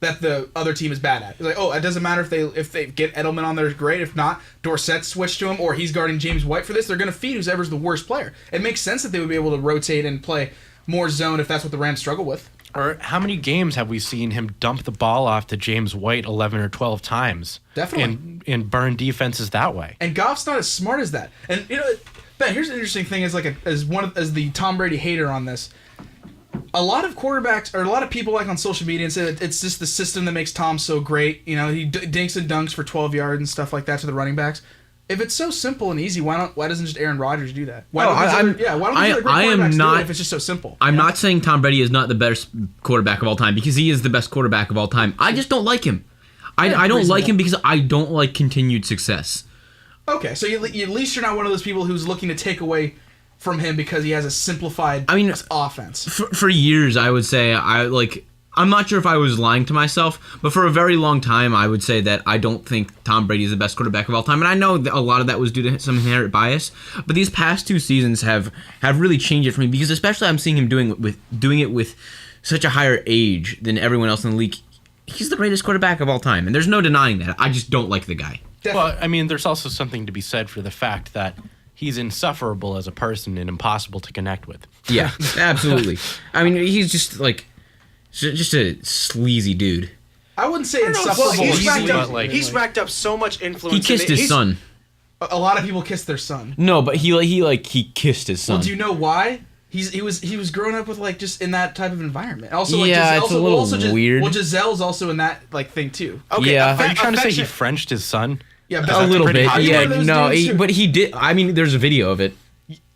that the other team is bad at? It's like, oh, it doesn't matter if they get Edelman on there, great. If not, Dorsett switched to him, or he's guarding James White for this. They're going to feed whoever's the worst player. It makes sense that they would be able to rotate and play more zone if that's what the Rams struggle with. Or how many games have we seen him dump the ball off to James White 11 or 12 times? Definitely. And burn defenses that way. And Goff's not as smart as that. And, you know, Ben, here's an interesting thing as the Tom Brady hater on this. A lot of quarterbacks, or a lot of people like on social media and say that it's just the system that makes Tom so great. You know, he dinks and dunks for 12 yards and stuff like that to the running backs. If it's so simple and easy, why doesn't just Aaron Rodgers do that? Why don't these other great quarterbacks do it if it's just so simple? I'm not saying Tom Brady is not the best quarterback of all time, because he is the best quarterback of all time. I just don't like him. I don't like him because I don't like continued success. Okay, so at least you're not one of those people who's looking to take away from him because he has a simplified offense. For years, I would say I'm not sure if I was lying to myself, but for a very long time, I would say that I don't think Tom Brady is the best quarterback of all time. And I know that a lot of that was due to some inherent bias, but these past 2 seasons have really changed it for me, because especially I'm seeing him doing it with such a higher age than everyone else in the league. He's the greatest quarterback of all time, and there's no denying that. I just don't like the guy. Well, I mean, there's also something to be said for the fact that he's insufferable as a person and impossible to connect with. Yeah, absolutely. I mean, he's just a sleazy dude. I wouldn't say insufferable. Well, he's racked up so much influence. He kissed his son. A lot of people kiss their son. No, but he kissed his son. Well, do you know why? He was growing up with just in that type of environment. Also, it's a little weird. Well, Giselle's also in that thing too. Okay, yeah. Are you trying to say he Frenched his son? Yeah, a little bit. Yeah, no, but he did. I mean, there's a video of it.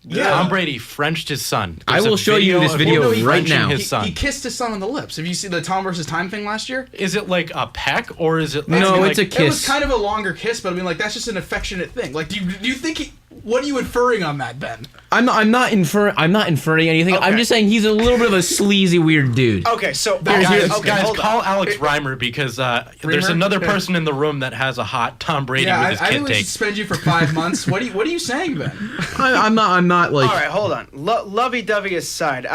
Yeah. Tom Brady Frenched his son. I will show you this video right now. He kissed his son on the lips. Have you seen the Tom versus Time thing last year? Is it like a peck, or is it? No, it's a kiss. It was kind of a longer kiss, but I mean, that's just an affectionate thing. Like, do you think what are you inferring on that, Ben? I'm not inferring anything. Okay. I'm just saying he's a little bit of a sleazy, weird dude. Okay, so guys, call Alex Reimer, because there's another person in the room that has a hot Tom Brady with his kid take. I would suspend you for 5 months. What are you saying, Ben? I'm not like. All right, hold on. Lovey-dovey aside,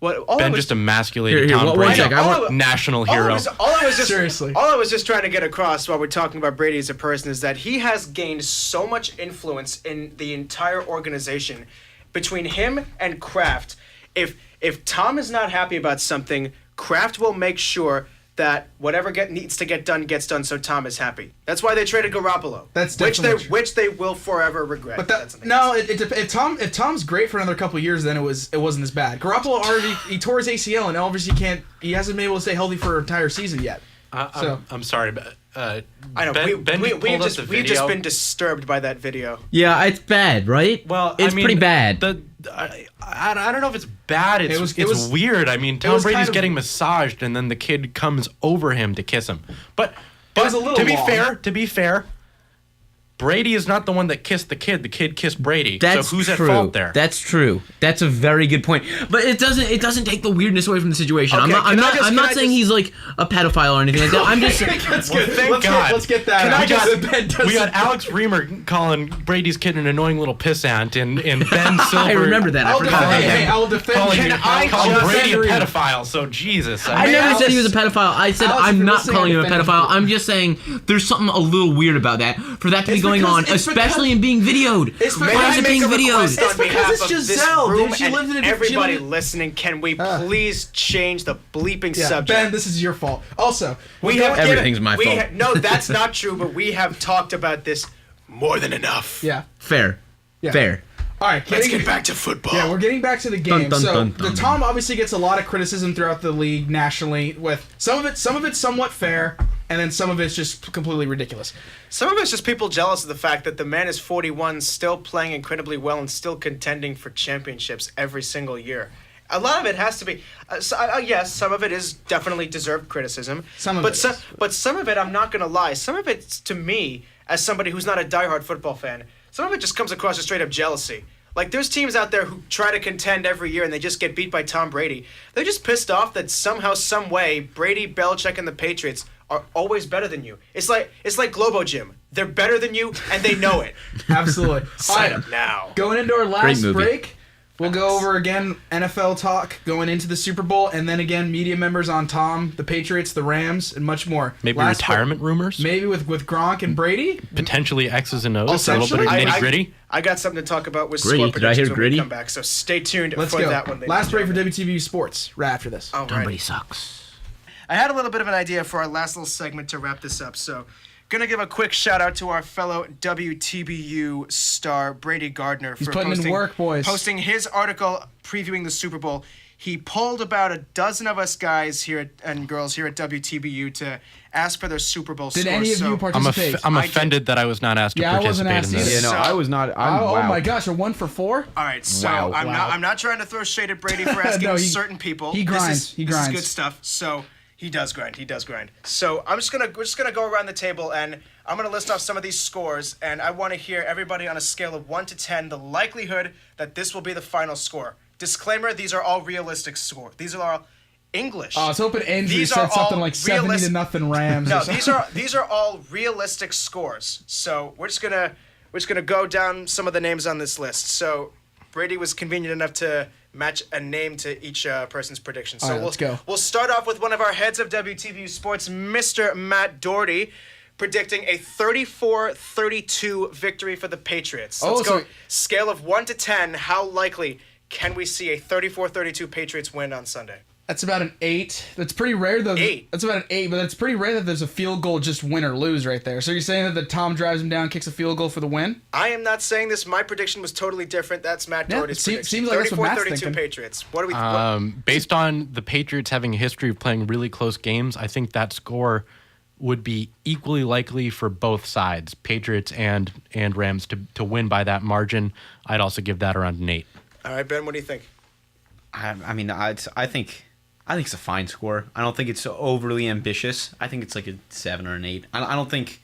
Ben just emasculated Tom Brady, national hero. All I was just trying to get across while we're talking about Brady as a person is that he has gained so much influence in the entire organization between him and Kraft. If Tom is not happy about something, Kraft will make sure that whatever needs to get done gets done, so Tom is happy. That's why they traded Garoppolo. That's which they will forever regret. But if Tom's great for another couple of years, then it wasn't as bad. Garoppolo already he tore his ACL, and obviously he hasn't been able to stay healthy for an entire season yet. I'm sorry, but I know we've just been disturbed by that video. Yeah, it's bad, right? Well, it's pretty bad. I don't know if it's bad. It's weird. I mean, Tom Brady's getting massaged, and then the kid comes over him to kiss him. But was a little to be fair, Brady is not the one that kissed the kid. The kid kissed Brady. That's so who's true. at fault there? That's true. That's a very good point. But it doesn't take the weirdness away from the situation. Okay, I'm not saying he's like a pedophile or anything like that. I'm just That's Well, good. thank God. Let's get that out. We got Alex Reamer calling Brady's kid an annoying little pissant, and Ben Silver. I remember that. I forgot. I will defend calling Brady a agree. pedophile. So Jesus. I never said he was a pedophile. I said Alex, if I'm you're not listening, calling him a defend pedophile. him. I'm just saying there's something a little weird about that. For that to be going on, it's especially in being videoed. Why is it being videoed? It's because it's Giselle, dude. She lived in a everybody listening, can we please change the bleeping Yeah, subject? Ben, this is your fault. Also, we have Everything's my fault. No, that's not true. But we have talked about this more than enough. yeah. Fair. Yeah. Fair. All right, Let's get back to football. Yeah, we're getting back to the game. Dun, dun, So dun, the dun. Tom obviously gets a lot of criticism throughout the league nationally. With some of it's somewhat fair, and then some of it's just completely ridiculous. Some of it's just people jealous of the fact that the man is 41, still playing incredibly well, and still contending for championships every single year. A lot of it has to be, yes, some of it is definitely deserved criticism. But some of it, I'm not going to lie, some of it, to me, as somebody who's not a diehard football fan, some of it just comes across as straight up jealousy. Like, there's teams out there who try to contend every year and they just get beat by Tom Brady. They're just pissed off that somehow, some way, Brady, Belichick, and the Patriots are always better than you. It's like Globo Gym. They're better than you, and they know it. Absolutely. Sign up now. Going into our Great last movie. break, we'll go over again NFL talk going into the Super Bowl, and then again media members on Tom, the Patriots, the Rams, and much more. Maybe Last retirement rumors. Maybe with Gronk and Brady. Potentially X's and O's. A little bit of Essentially, nitty gritty. I got something to talk about with Gritty. score Did I predictions hear when gritty? we come back. So stay tuned Let's for go. that one. Last break for WTVU Sports. Right after this. Somebody sucks. I had a little bit of an idea for our last little segment to wrap this up. So, gonna give a quick shout out to our fellow WTBU star Brady Gardner for putting in work, boys. posting his article previewing the Super Bowl. He polled about a dozen of us guys here and girls here at WTBU to ask for their Super Bowl Did scores. any of you participate? I'm I did. offended that I was not asked to Yeah, I wasn't participate in asked this. either. Yeah, no, So- I was not. Oh my gosh, a 1 for 4? All right, so Wow. I'm not trying to throw shade at Brady for asking No, certain people. he grinds. This is good stuff. So he does grind. So we're just gonna go around the table and I'm gonna list off some of these scores and I want to hear everybody on a scale of 1 to 10 the likelihood that this will be the final score. Disclaimer: these are all realistic scores. These are all English. I was hoping Andrew These said are something all like 70-0 Rams. No, or something. these are all realistic scores. So we're just gonna go down some of the names on this list. So Brady was convenient enough to match a name to each person's prediction. So All right, let's go. We'll start off with one of our heads of WTVU Sports, Mr. Matt Doherty, predicting a 34-32 victory for the Patriots. Let's go. So- Scale of 1 to 10, how likely can we see a 34-32 Patriots win on Sunday? That's about an 8. That's pretty rare, though. 8? That's about an 8, but that's pretty rare that there's a field goal just win or lose right there. So you're saying that the Tom drives him down, kicks a field goal for the win? I am not saying this. My prediction was totally different. That's Matt Yeah, Doherty's it prediction. seems like that's what Matt's 34-32 thinking. Patriots. What do we think? Based on the Patriots having a history of playing really close games, I think that score would be equally likely for both sides, Patriots and Rams, to win by that margin. I'd also give that around an 8. All right, Ben, what do you think? I mean, I think it's a fine score. I don't think it's overly ambitious. I think it's like a 7 or an 8. I don't think.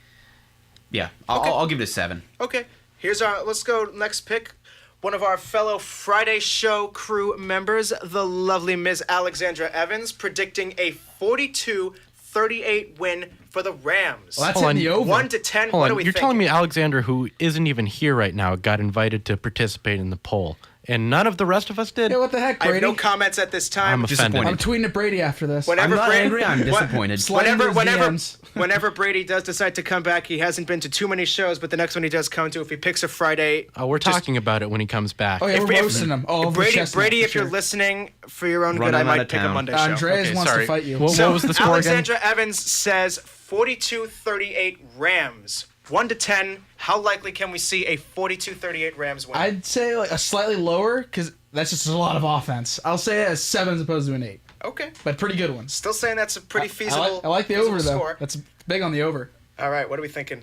Yeah, I'll give it a 7. Okay, let's go next pick. One of our fellow Friday show crew members, the lovely Ms. Alexandra Evans, predicting a 42-38 win for the Rams. Well, that's Hold in the on. over. 1 to 10, Hold what on, do we you're think? telling me Alexander, who isn't even here right now, got invited to participate in the poll, and none of the rest of us did? Yeah, what the heck, I have Brady? no comments at this time. I'm offended. I'm tweeting at Brady after this. Whenever I'm not Brady- angry. I'm disappointed. Slide into his DMs. Whenever Brady does decide to come back, he hasn't been to too many shows, but the next one he does come to, if he picks a Friday. Oh, we're talking about it when he comes back. Oh, yeah, we're if- roasting him. Oh, over Brady, Chestnut, Brady, for if you're sure. listening for your own Run good, I him out might of pick a town. Monday show. Andreas Okay, wants sorry. to fight you. What was the score again? Alexandra Evans says 42-38 Rams. 1 to 10, how likely can we see a 42-38 Rams win? I'd say like a slightly lower because that's just a lot of offense. I'll say a 7 as opposed to an 8, Okay. but pretty good one. Still saying that's a pretty feasible I like the feasible over though. score. That's big on the over. All right, what are we thinking?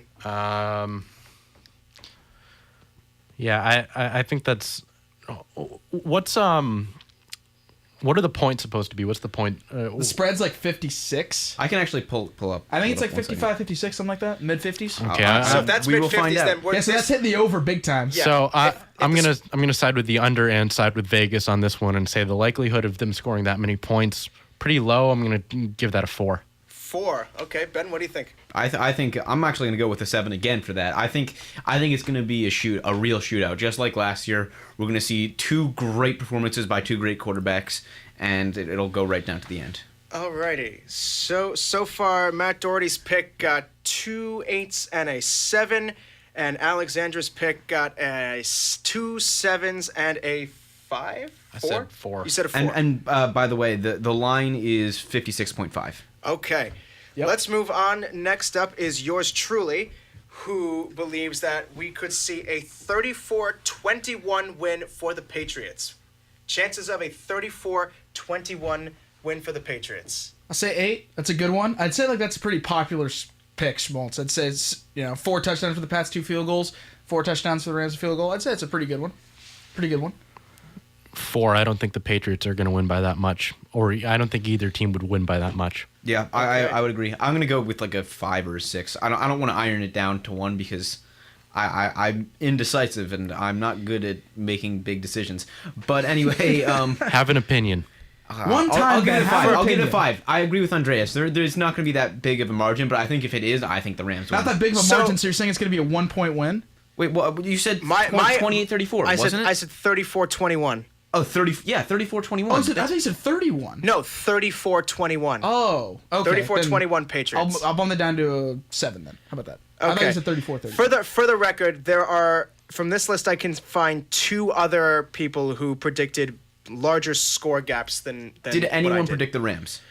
Yeah, I think that's what's What are the points supposed to be? What's the point? The spread's like 56. I can actually pull up. I think it's like hold up 55, 56, something like that. Mid 50s. Okay. So if that's we mid will find 50s, out. then we're Yeah, so that's hitting the over big time. Yeah. So I'm if gonna side with the under and side with Vegas on this one and say the likelihood of them scoring that many points pretty low. I'm gonna give that a 4. 4. Okay, Ben, what do you think? I think I'm actually going to go with a 7 again for that. I think it's going to be a real shootout, just like last year. We're going to see 2 great performances by 2 great quarterbacks, and it'll go right down to the end. Alrighty. So far, Matt Doherty's pick got 2 8s and a 7, and Alexandra's pick got 2 7s and a 5. 4? I said 4. You said a 4. And by the way, the line is 56.5. Okay. Yep. Let's move on. Next up is yours truly, who believes that we could see a 34-21 win for the Patriots. Chances of a 34-21 win for the Patriots. I'll say 8. That's a good one. I'd say like that's a pretty popular pick, Schmaltz. I'd say it's 4 touchdowns for the Pats, 2 field goals, 4 touchdowns for the Rams, a field goal. I'd say it's a pretty good one. Pretty good one. 4. I don't think the Patriots are going to win by that much, or I don't think either team would win by that much. Yeah, I would agree. I'm going to go with like a 5 or a 6. I don't want to iron it down to 1 because I'm indecisive and I'm not good at making big decisions. But anyway, Have an opinion. One time, I'll give it a 5. I'll give it a opinion. 5. I agree with Andreas. There's not going to be that big of a margin, but I think if it is, I think the Rams win. Not that big of a margin, so you're saying it's going to be a 1-point win? Wait, what you said? My 28-34, wasn't it? I said 34-21. Oh, 34-21. Oh, I thought you said 31. No, 34-21. Oh, okay. 34-21 Patriots. I'll bump it down to a 7 then. How about that? I thought Okay. you said 34-30. For the record, there are, from this list, I can find 2 other people who predicted larger score gaps than Did what I anyone did. predict the Rams?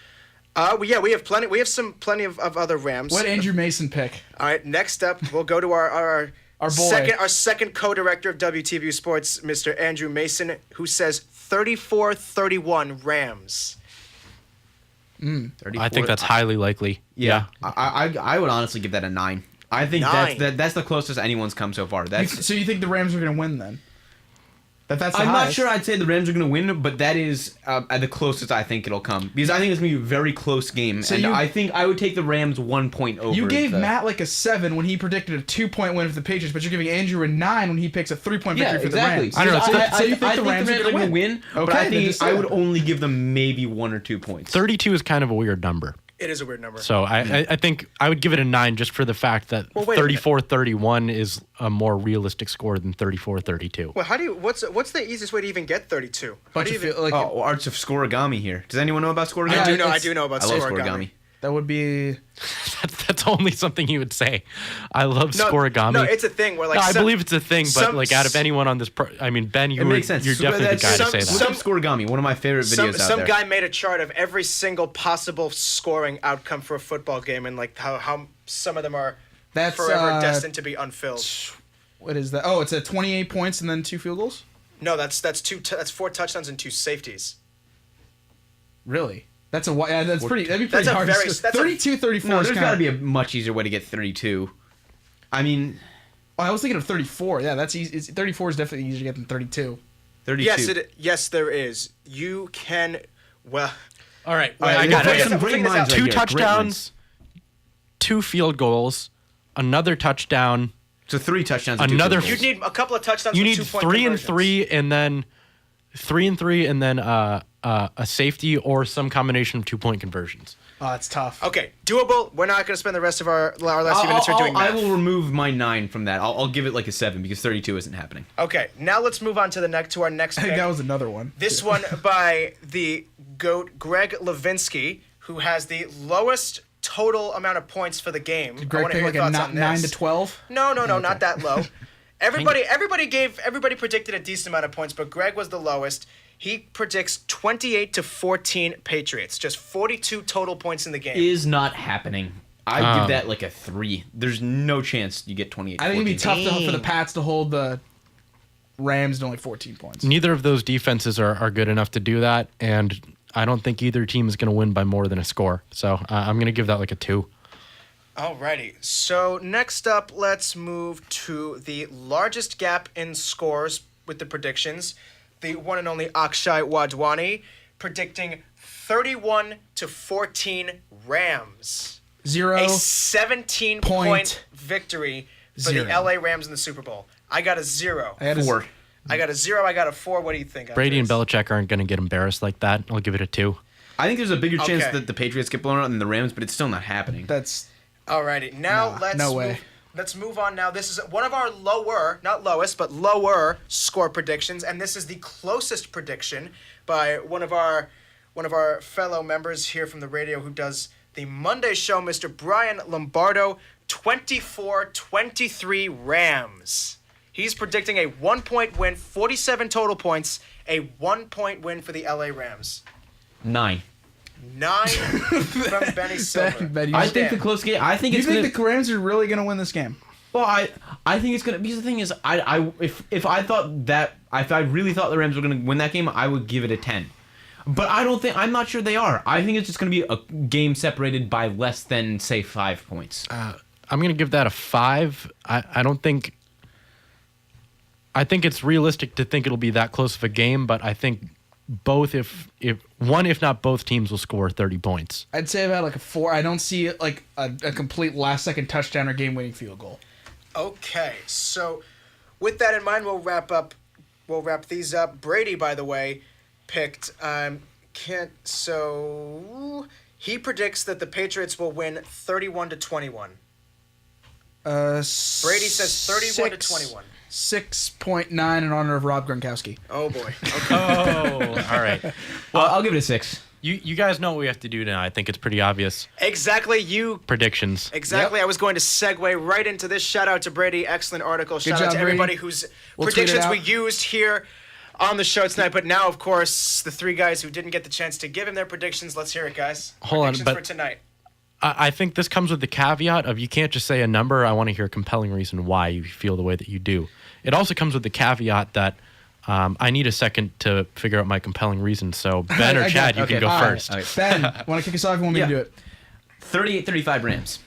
We have plenty. We have plenty of other Rams. What Andrew Mason pick? All right. Next up, we'll go to our boy. second co-director of WTBU Sports, Mr. Andrew Mason, who says 34-31 Rams. 34. I think that's highly likely. Yeah. I would honestly give that a 9. I think 9. that's the closest anyone's come so far. So you think the Rams are going to win then? That's the I'm not highest. sure I'd say the Rams are going to win, but that is the closest I think it'll come. Because I think it's going to be a very close game. So and you- I think I would take the Rams 1 point over. You gave the- Matt like a 7 when he predicted a 2-point win for the Patriots, but you're giving Andrew a 9 when he picks a 3-point victory for the Rams. I don't know, So it's so you think the Rams are gonna gonna win? But Okay, I then think just I say would that. only give them maybe 1 or 2 points. 32 is kind of a weird number. It is a weird number. So I think I would give it a 9 just for the fact that Well, wait a minute. 34-31 is a more realistic score than 34-32. Well, what's the easiest way to even get 32? How Bunch do you of even, feel- like Oh, Arts of Scoregami here. Does anyone know about Scoregami? Yeah, I it's- do know about I love scoregami. Scoregami. that would be That's only something you would say. I love No, scoregami. no, it's a thing where like No, I some- believe it's a thing, but some- like out of anyone on this, I mean, Ben, It makes sense. you're So definitely the guy some- to say that. Look up Scoregami, one of my favorite videos out some there. guy made a chart of every single possible scoring outcome for a football game and like how some of them are That's, forever destined to be unfilled. what is that? Oh, it's at 28 points and then 2 field goals? No, that's 4 touchdowns and 2 safeties. Really? That's that's pretty. That'd be pretty That's a hard. very- to that's a- 32, 34 No, is there's kinda- got to be a much easier way to get 32. I mean, Oh, I was thinking of 34. Yeah, that's easy. 34 is definitely easier to get than 32. 32. Yes, there is. You can. Well, All right, All right, I got we'll it. put some We'll great figure this minds out. right 2 here. Great minds. touchdowns, 2 field goals, another touchdown, So 3 touchdowns. And 2 Another- field you'd goals. need a couple of touchdowns. you with need 2-point 3 and conversions. 3, and then 3 and 3, and then a safety or some combination of 2-point conversions. Oh, that's tough. Okay, doable. We're not going to spend the rest of our last few minutes here doing I math. will remove my 9 from that. I'll give it like a 7 because 32 isn't happening. Okay, now let's move on to our next I pick. think that was another one. This one by the GOAT, Greg Levinsky, who has the lowest total amount of points for the game. I Greg want to picked hear like your a thoughts on 9 this. to 12. No, not that low. Everybody predicted a decent amount of points, but Greg was the lowest. He predicts 28 to 14 Patriots, just 42 total points in the game. Is not happening. I'd give that like a 3. There's no chance you get 28. I think it'd be 14. tough for the Pats to hold the Rams to only 14 points. Neither of those defenses are good enough to do that, and I don't think either team is going to win by more than a score. So I'm going to give that like a 2. Alrighty, so next up, let's move to the largest gap in scores with the predictions. The one and only Akshay Wadwani predicting 31-14 Rams. A 17-point victory for the LA Rams in the Super Bowl. I got a 0. I got a 4. I got a 0. I got a 4. What do you think? Brady Andres? and Belichick aren't going to get embarrassed like that. I'll give it a 2. I think there's a bigger chance that the Patriots get blown out than the Rams, but it's still not happening. That's alrighty. Now let's move on. Now this is one of our lower, not lowest, but lower score predictions, and this is the closest prediction by one of our fellow members here from the radio who does the Monday show, Mr. Brian Lombardo. 24-23 Rams. He's predicting a 1-point win, 47 total points, a 1-point win for the LA Rams. 9. 9 from Benny Silver. I think the close game. I think you think the Rams are really going to win this game? Well, I think it's gonna. Because the thing is, if I really thought the Rams were gonna win that game, I would give it a 10. But I'm not sure they are. I think it's just gonna be a game separated by less than, say, 5 points. I'm gonna give that a 5. I think it's realistic to think it'll be that close of a game, but I think both, if not both teams will score 30 points. I'd say about like a 4. I don't see like a complete last-second touchdown or game-winning field goal. Okay, so with that in mind, we'll wrap these up. Brady, by the way, picked he predicts that the Patriots will win 31-21. Brady says 31-21. 6.9 in honor of Rob Gronkowski. Oh boy. Okay. All right. Well, I'll give it a 6. You guys know what we have to do now. I think it's pretty obvious. Exactly. Predictions. Exactly. Yep. I was going to segue right into this. Shout out to Brady. Excellent article. Shout out to everybody whose predictions we used here on the show tonight. But now, of course, the 3 guys who didn't get the chance to give him their predictions. Let's hear it, guys. Predictions for tonight. I think this comes with the caveat of you can't just say a number. I want to hear a compelling reason why you feel the way that you do. It also comes with the caveat that I need a second to figure out my compelling reason. So Ben or Chad, you can go first. Right. Ben, want to kick us off? You want me to do it? 38-35 Rams.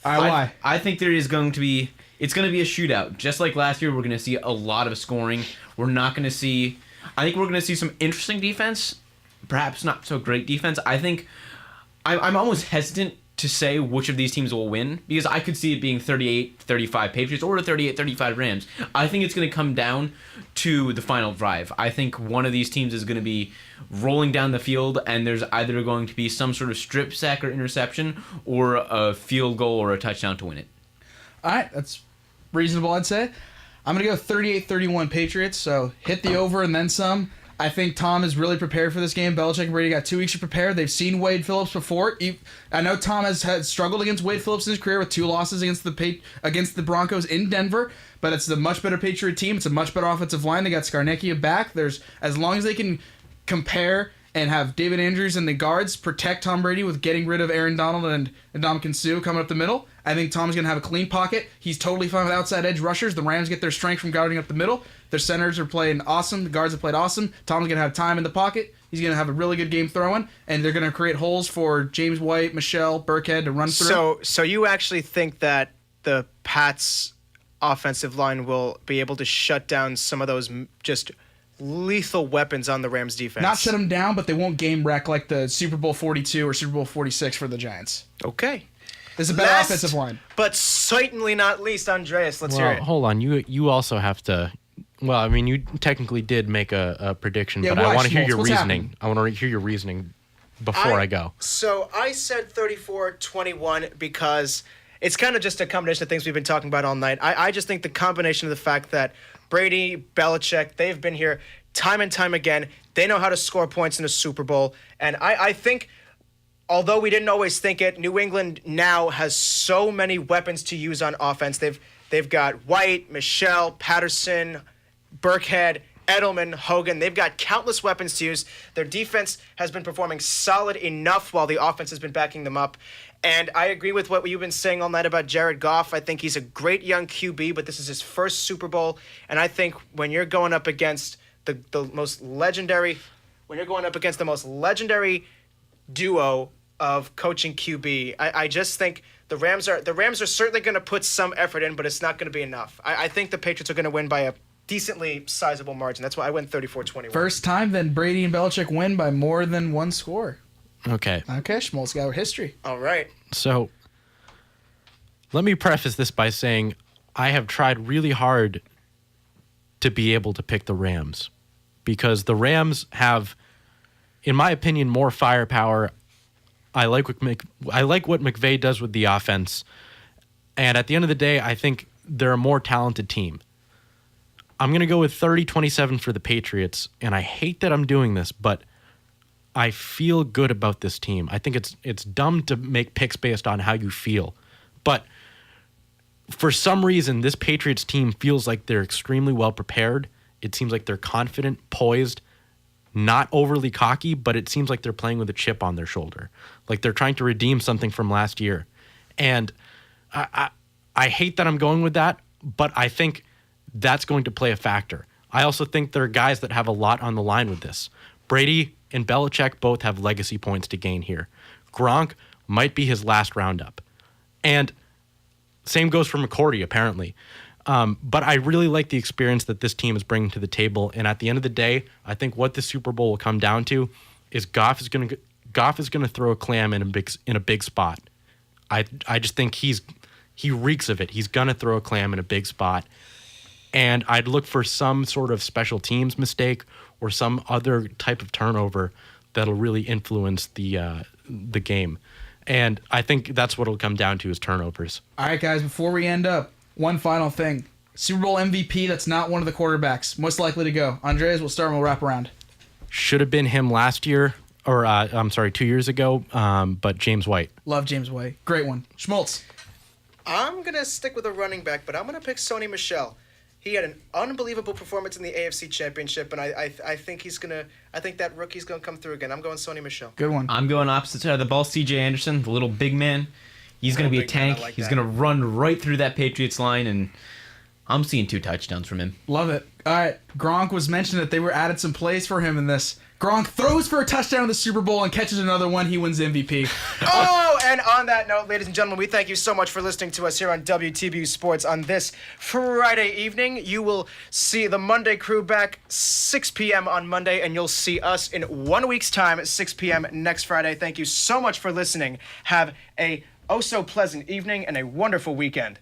Why? I think there is going to be. It's going to be a shootout. Just like last year, we're going to see a lot of scoring. We're not going to see. I think we're going to see some interesting defense, perhaps not so great defense. I think I'm almost hesitant to say which of these teams will win, because I could see it being 38-35 Patriots or 38-35 Rams. I think it's going to come down to the final drive. I think one of these teams is going to be rolling down the field, and there's either going to be some sort of strip sack or interception, or a field goal or a touchdown to win it. All right, that's reasonable, I'd say. I'm going to go 38-31 Patriots, so hit the over and then some. I think Tom is really prepared for this game. Belichick and Brady got 2 weeks to prepare. They've seen Wade Phillips before. I know Tom has struggled against Wade Phillips in his career with 2 losses against the Broncos in Denver, but it's a much better Patriot team. It's a much better offensive line. They got Skarnecchia back. As long as they can compare and have David Andrews and the guards protect Tom Brady with getting rid of Aaron Donald and Ndamukong Suh coming up the middle, I think Tom's going to have a clean pocket. He's totally fine with outside edge rushers. The Rams get their strength from guarding up the middle. Their centers are playing awesome. The guards have played awesome. Tom's going to have time in the pocket. He's going to have a really good game throwing, and they're going to create holes for James White, Michelle, Burkhead to run through. So you actually think that the Pats' offensive line will be able to shut down some of those just lethal weapons on the Rams' defense? Not shut them down, but they won't game wreck like the Super Bowl 42 or Super Bowl 46 for the Giants. Okay. There's a better offensive line. But certainly not least, Andreas. Let's hear it. Hold on. You also have to... Well, I mean, you technically did make a prediction, but I want to hear your reasoning. I want to hear your reasoning before I go. So I said 34-21 because it's kind of just a combination of things we've been talking about all night. I just think the combination of the fact that Brady, Belichick, they've been here time and time again. They know how to score points in a Super Bowl. And I think, although we didn't always think it, New England now has so many weapons to use on offense. They've got White, Michelle, Patterson, Burkhead, Edelman, Hogan. They've got countless weapons to use. Their defense has been performing solid enough while the offense has been backing them up. And I agree with what you've been saying all night about Jared Goff. I think he's a great young QB, but this is his first Super Bowl. And I think when you're going up against the most legendary duo of coaching QB, I just think the Rams are certainly going to put some effort in, but it's not going to be enough. I think the Patriots are going to win by decently sizable margin. That's why I went 34-21. First time then Brady and Belichick win by more than one score. Okay. Okay, Schmaltz got our history. All right. So let me preface this by saying I have tried really hard to be able to pick the Rams because the Rams have, in my opinion, more firepower. I like what McVay does with the offense. And at the end of the day, I think they're a more talented team. I'm going to go with 30-27 for the Patriots, and I hate that I'm doing this, but I feel good about this team. I think it's dumb to make picks based on how you feel. But for some reason, this Patriots team feels like they're extremely well prepared. It seems like they're confident, poised, not overly cocky, but it seems like they're playing with a chip on their shoulder. Like they're trying to redeem something from last year. And I hate that I'm going with that, but I think that's going to play a factor. I also think there are guys that have a lot on the line with this. Brady and Belichick both have legacy points to gain here. Gronk might be his last roundup. And same goes for McCourty, apparently. But I really like the experience that this team is bringing to the table. And at the end of the day, I think what the Super Bowl will come down to is Goff is going to throw a clam in a big spot. I just think he reeks of it. He's going to throw a clam in a big spot. And I'd look for some sort of special teams mistake or some other type of turnover that'll really influence the game. And I think that's what it'll come down to is turnovers. All right, guys, before we end up, one final thing. Super Bowl MVP that's not one of the quarterbacks. Most likely to go. Andres, we'll start and we'll wrap around. Should have been him last year, or 2 years ago, but James White. Love James White. Great one. Schmaltz. I'm going to stick with a running back, but I'm going to pick Sony Michel. He had an unbelievable performance in the AFC Championship, and I think that rookie's gonna come through again. I'm going Sony Michel. Good one. I'm going opposite side of the ball. C.J. Anderson, the little big man. He's gonna be a tank. He's gonna run right through that Patriots line, and I'm seeing 2 touchdowns from him. Love it. All right, Gronk was mentioned that they were added some plays for him in this. Gronk throws for a touchdown in the Super Bowl and catches another one. He wins MVP. Oh, and on that note, ladies and gentlemen, we thank you so much for listening to us here on WTBU Sports on this Friday evening. You will see the Monday crew back 6 p.m. on Monday, and you'll see us in 1 week's time at 6 p.m. next Friday. Thank you so much for listening. Have a oh-so-pleasant evening and a wonderful weekend.